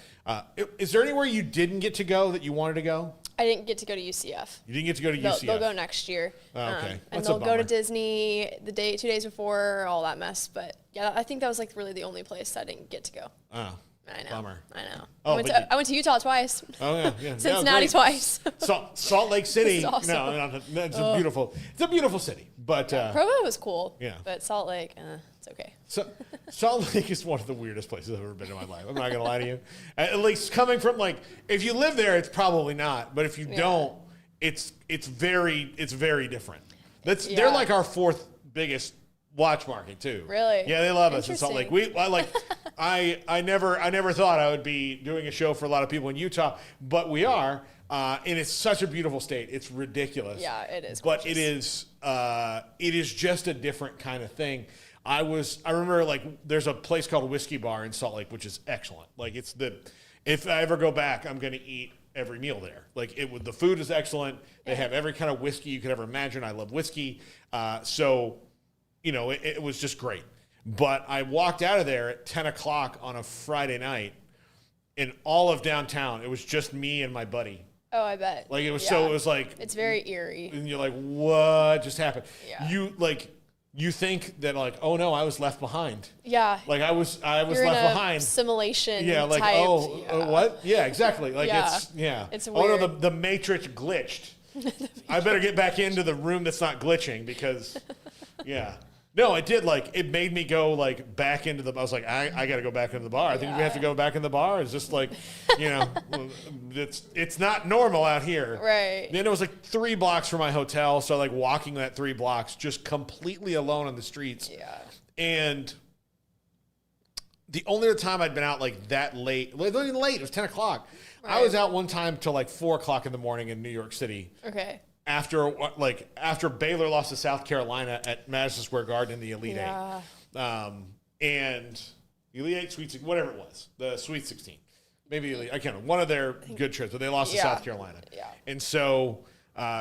Is there anywhere you didn't get to go that you wanted to go? I didn't get to go to UCF. You didn't get to go to UCF? They'll go next year. Oh, okay. And That's they'll a go to bummer. Disney 2 days before, all that mess. But yeah, I think that was like really the only place I didn't get to go. Oh, I know. bummer. I know. Oh, I went to Utah twice. Oh, yeah. Cincinnati great. twice. Salt Lake City. It's awesome. No, it's a beautiful city. But Provo was cool. Yeah. But Salt Lake, it's okay. So, Salt Lake is one of the weirdest places I've ever been in my life. I'm not going to lie to you. At least coming from, like, if you live there, it's probably not. But if you don't, it's very different. They're like our fourth biggest watch market too. Really? Yeah, they love us in Salt Lake. I never thought I would be doing a show for a lot of people in Utah, but we are. And it's such a beautiful state. It's ridiculous. Yeah, it is. But gorgeous. it is just a different kind of thing. I remember, like, there's a place called Whiskey Bar in Salt Lake, which is excellent. Like, if I ever go back, I'm going to eat every meal there. Like, the food is excellent. They have every kind of whiskey you could ever imagine. I love whiskey. So, it was just great. But I walked out of there at 10 o'clock on a Friday night, in all of downtown, it was just me and my buddy. Oh, I bet. Like, it was so, it was like. It's very eerie. And you're like, what just happened? Yeah. You think that, like, oh no, I was left behind. Yeah. Like I was You're left in a behind. Simulation. Yeah, like type. what? Yeah, exactly. Like Yeah. it's It's oh no, weird. the Matrix glitched. I better get back into the room that's not glitching because, yeah. No, it did. Like, it made me go, like, back into I was like, I got to go back into the bar. I think we have to go back in the bar. It's just like, it's not normal out here. Right. Then it was like 3 blocks from my hotel. So, like, walking that 3 blocks just completely alone on the streets. Yeah. And the only other time I'd been out, like, that late, it wasn't even late. It was 10 o'clock. Right. I was out one time till, like, 4 o'clock in the morning in New York City. Okay. After Baylor lost to South Carolina at Madison Square Garden in the Elite Eight, and Elite Eight, Sweet 16, whatever it was, the Sweet 16, maybe Elite, I can't remember, one of their good trips, but they lost to South Carolina. Yeah. And so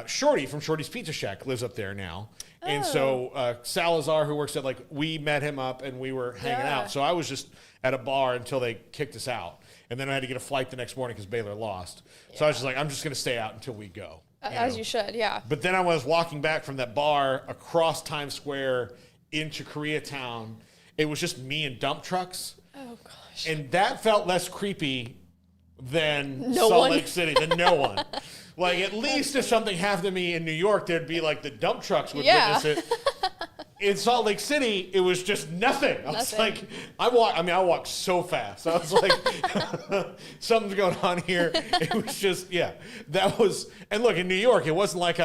Shorty from Shorty's Pizza Shack lives up there now, and so Salazar, who works at, like, we met him up and we were hanging out. So I was just at a bar until they kicked us out, and then I had to get a flight the next morning because Baylor lost. So I was just like, I'm just going to stay out until we go. As you should, yeah. But then I was walking back from that bar across Times Square into Koreatown. It was just me and dump trucks. Oh, gosh. And that felt less creepy than No Salt one. Lake City, than no one. Like, at least if something happened to me in New York, there'd be, like, the dump trucks would witness it. In Salt Lake City, it was just nothing. I was like, I walked so fast. I was like, something's going on here. It was just, that was, and look, in New York, it wasn't like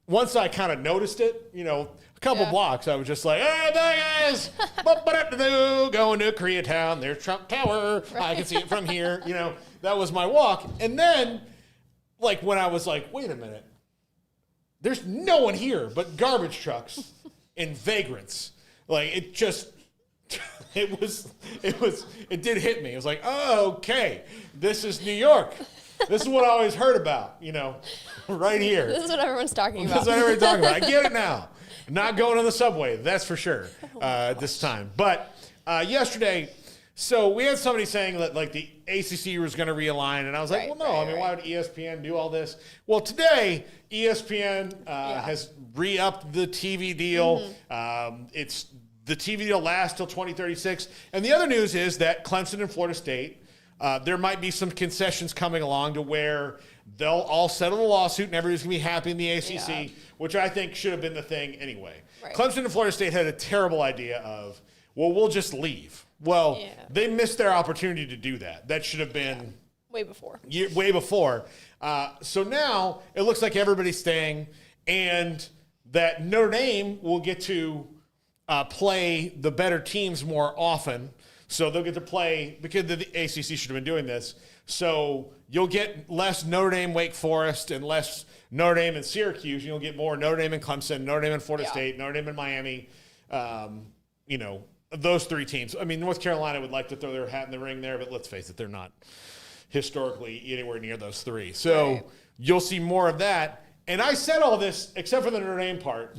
once I kind of noticed it, a couple blocks, I was just like, hey, bye guys, going to Koreatown, there's Trump Tower, I can see it from here, that was my walk. And then, like, when I was like, wait a minute, there's no one here but garbage trucks and vagrants. Like, it did hit me. It was like, oh, okay, this is New York. This is what I always heard about, right here. This is what everyone's talking about. This is what everyone's talking about. I get it now. Not going on the subway, that's for sure, this time. But yesterday, so we had somebody saying that, like, the ACC was going to realign, and I was like, why would ESPN do all this? Well, today, ESPN has re-upped the TV deal. It's the TV deal lasts till 2036. And the other news is that Clemson and Florida State, there might be some concessions coming along to where they'll all settle the lawsuit and everybody's going to be happy in the ACC, which I think should have been the thing anyway. Right. Clemson and Florida State had a terrible idea of, well, we'll just leave. Well, they missed their opportunity to do that. That should have been way before. Way before. So now it looks like everybody's staying, and that Notre Dame will get to play the better teams more often. So they'll get to play, because the ACC should have been doing this. So you'll get less Notre Dame, Wake Forest, and less Notre Dame and Syracuse. You'll get more Notre Dame and Clemson, Notre Dame and Florida State, Notre Dame and Miami. Those three teams. I mean, North Carolina would like to throw their hat in the ring there, but let's face it, they're not historically anywhere near those three. So you'll see more of that. And I said all this, except for the Notre Dame part,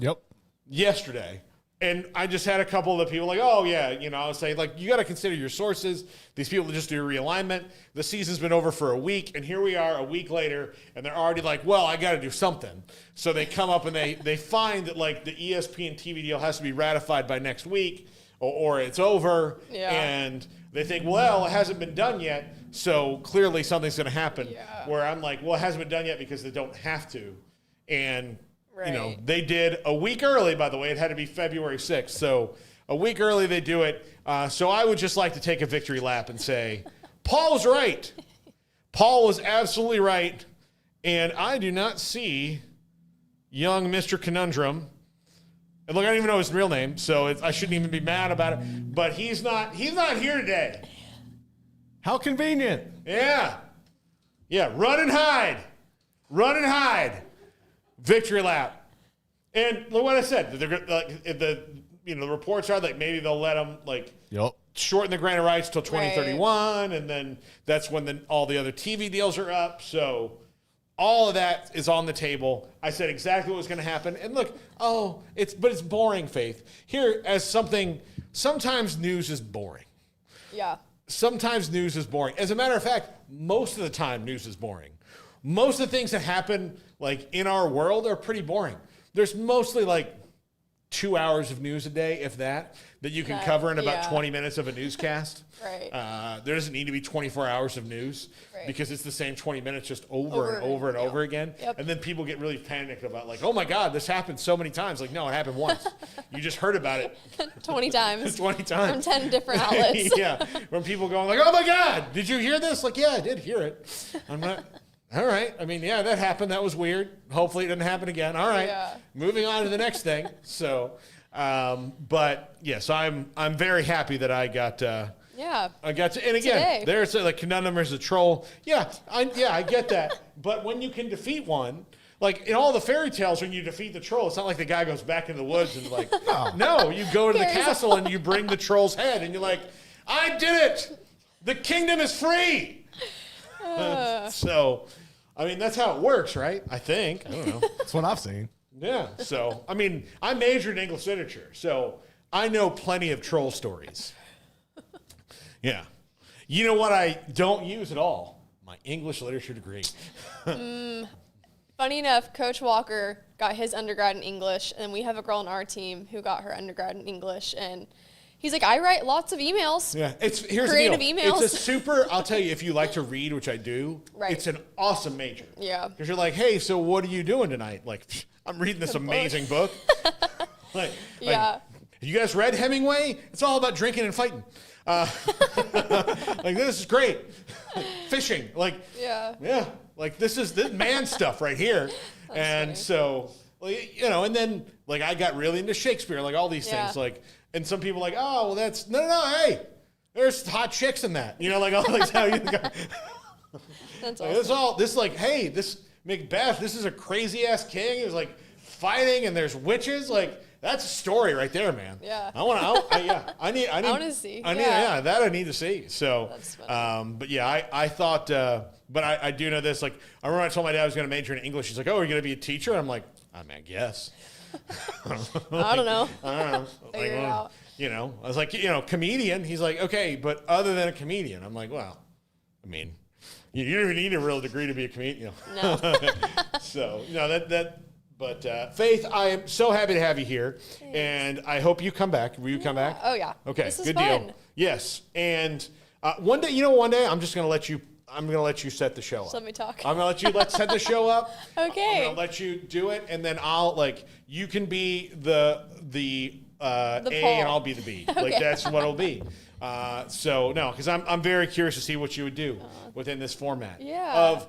yesterday. And I just had a couple of the people like, oh, yeah, I was saying, like, you got to consider your sources. These people just do realignment. The season's been over for a week, and here we are a week later, and they're already like, well, I got to do something. So they come up and they find that, like, the ESPN TV deal has to be ratified by next week, or it's over. Yeah. And they think, well, it hasn't been done yet, so clearly something's going to happen. Yeah. Where I'm like, well, it hasn't been done yet because they don't have to. And they did a week early, by the way. It had to be February 6th. So a week early they do it. So I would just like to take a victory lap and say, Paul was right. Paul was absolutely right. And I do not see young Mr. Conundrum. And look, I don't even know his real name, so I shouldn't even be mad about it. But he's not here today. How convenient. Yeah. Yeah, run and hide. Run and hide. Victory lap. And look what I said. The reports are like maybe they'll let them shorten the grant of rights till 2031, and then that's when all the other TV deals are up. So all of that is on the table. I said exactly what was going to happen. And look, it's boring, Faith. Here, sometimes news is boring. Yeah. Sometimes news is boring. As a matter of fact, most of the time news is boring. Most of the things that happen in our world are pretty boring. There's mostly 2 hours of news a day, if that you can cover in about 20 minutes of a newscast. Right. There doesn't need to be 24 hours of news because it's the same 20 minutes just over again. Yep. And then people get really panicked about oh my God, this happened so many times. No, it happened once. You just heard about it 20 times. 20 times. From 10 different outlets. Yeah. From people going oh my God, did you hear this? Yeah, I did hear it. I'm not... All right. I mean, yeah, that happened. That was weird. Hopefully it doesn't happen again. All right. Yeah. Moving on to the next thing. So, but yes, I'm very happy that I got to, and again, today. There's Conundrum is a troll. Yeah, I get that. But when you can defeat one, in all the fairy tales, when you defeat the troll, it's not like the guy goes back into the woods and no, you go to the castle and you bring the troll's head and you're like, I did it. The kingdom is free. So, I mean, that's how it works, right? I think. I don't know. That's what I've seen. Yeah. So, I mean, I majored in English literature, so I know plenty of troll stories. Yeah. You know what I don't use at all? My English literature degree. Funny enough, Coach Walker got his undergrad in English, and we have a girl on our team who got her undergrad in English, and he's like, I write lots of emails. Yeah, here's creative the deal. emails. It's I'll tell you, if you like to read, which I do, it's an awesome major. Yeah. Because you're like, hey, so what are you doing tonight? I'm reading this amazing book. You guys read Hemingway? It's all about drinking and fighting. This is great. Fishing. Yeah. This is man stuff right here. And funny. So, and then, I got really into Shakespeare, all these things, and some people oh, well, that's, no, hey, there's hot chicks in that. How you go. That's awesome. Hey, this Macbeth, this is a crazy-ass king who's, fighting, and there's witches. That's a story right there, man. Yeah. I want to see. That I need to see. So, that's funny. But yeah, I thought, but I do know this. I remember I told my dad I was going to major in English. He's like, oh, are you going to be a teacher? And I'm like, I mean, I guess. I don't know. Figure it out. I was like, comedian. He's like, okay, but other than a comedian. I'm like, well, I mean, you don't even need a real degree to be a comedian. No. So, but Faith, I am so happy to have you here. Thanks. And I hope you come back. Will you come back? Oh, yeah. Okay, this is good fun. deal. Yes. And one day I'm just going to let you set the show up. Just let me talk. I'm going to let you set the show up. Okay. I'm going to let you do it, and then I'll you can be the A and I'll be the B. Okay. That's what it'll be. Because I'm very curious to see what you would do within this format. Yeah.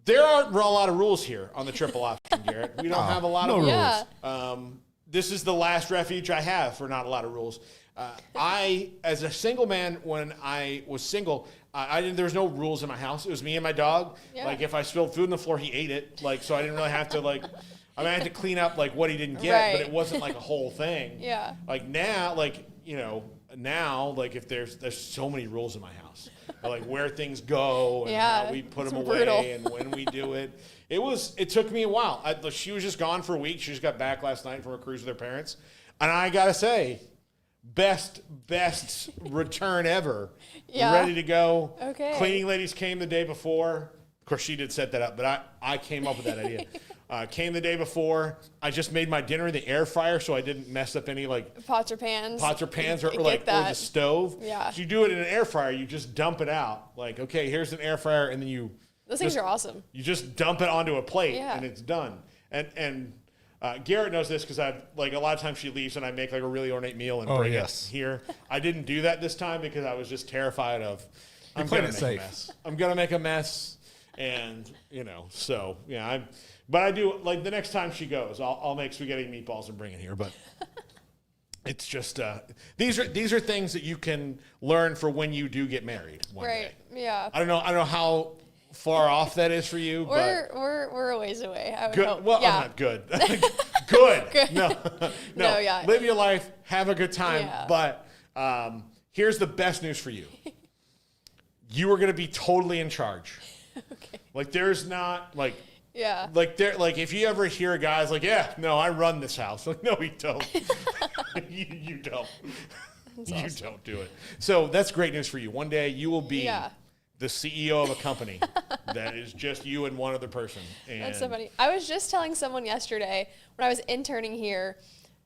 There aren't a lot of rules here on the triple option, Garrett. We don't have a lot of rules. Yeah. This is the last refuge I have for not a lot of rules. I, as a single man, when I was single, there was no rules in my house. It was me and my dog. Yeah. Like if I spilled food on the floor, he ate it. Like so, I didn't really have to like. I mean, I had to clean up like what he didn't get, Right. but it wasn't like a whole thing. Yeah. Like now, like now, like if there's so many rules in my house, like where things go and how we put them away brutal. and when we do it. It took me a while. She was just gone for a week. She just got back last night from a cruise with her parents, and I gotta say, best return ever. Yeah. Ready to go. Okay. Cleaning ladies came the day before. Of course, she did set that up, but I came up with that idea. Came the day before. I just made my dinner in the air fryer, so I didn't mess up any like Pots or pans. or the stove. Yeah. So you do it in an air fryer. You just dump it out. Like, okay, here's an air fryer, and then Those things are awesome. you just dump it onto a plate, Yeah. and it's done. And Garrett knows this because I've like a lot of times she leaves and I make like a really ornate meal and bring it here. I didn't do that this time because I was just terrified of I'm gonna make a mess. I'm gonna make a mess, and so yeah. But I do like the next time she goes, I'll make spaghetti and meatballs and bring it here. But it's just these are things that you can learn for when you do get married one day. Yeah. I don't know how far off that is for you, but We're a ways away. I would good. hope. Well, yeah. I'm not good. Good. Good. No. No, yeah. Live your life, have a good time. Yeah. But here's the best news for you. You are going to be totally in charge. Okay. Like there's not like. Yeah. Like if you ever hear a guy's like, yeah, no, I run this house. Like, no, you don't. you don't. You don't do it. So that's great news for you. One day you will be the CEO of a company that is just you and one other person. And That's so funny. I was just telling someone yesterday when I was interning here,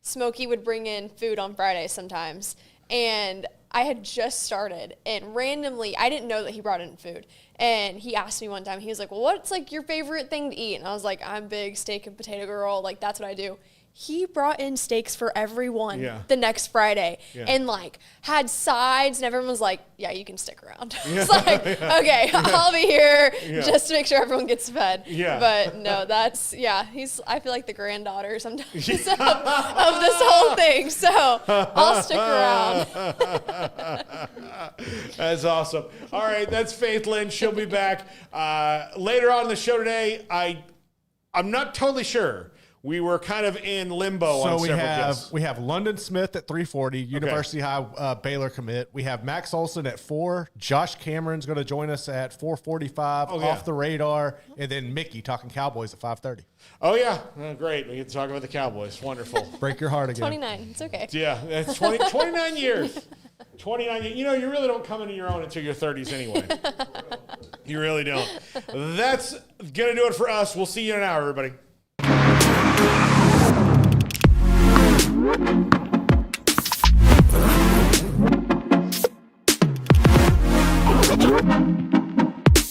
Smokey would bring in food on Fridays sometimes. And I had just started, and randomly, I didn't know that he brought in food. And he asked me one time, he was like, well, what's like your favorite thing to eat? And I was like, I'm big steak and potato girl. Like, that's what I do. He brought in steaks for everyone the next Friday and like had sides, and everyone was like, yeah, you can stick around. It's like, okay, I'll be here just to make sure everyone gets fed. Yeah. But no, that's, I feel like the granddaughter sometimes of this whole thing. So I'll stick around. That's awesome. All right, that's Faith Lynch. She'll be back later on in the show today. I'm not totally sure. We were kind of in limbo on several guests. We have London Smith at 340, University High Baylor commit. We have Max Olson at 4. Josh Cameron's going to join us at 4:45 off the radar. And then Mickey talking Cowboys at 5:30. Oh, yeah. Oh, great. We get to talk about the Cowboys. Wonderful. Break your heart again. 29. It's okay. Yeah. It's 29 years. 29 years. You really don't come into your own until your 30s anyway. You really don't. That's going to do it for us. We'll see you in an hour, everybody.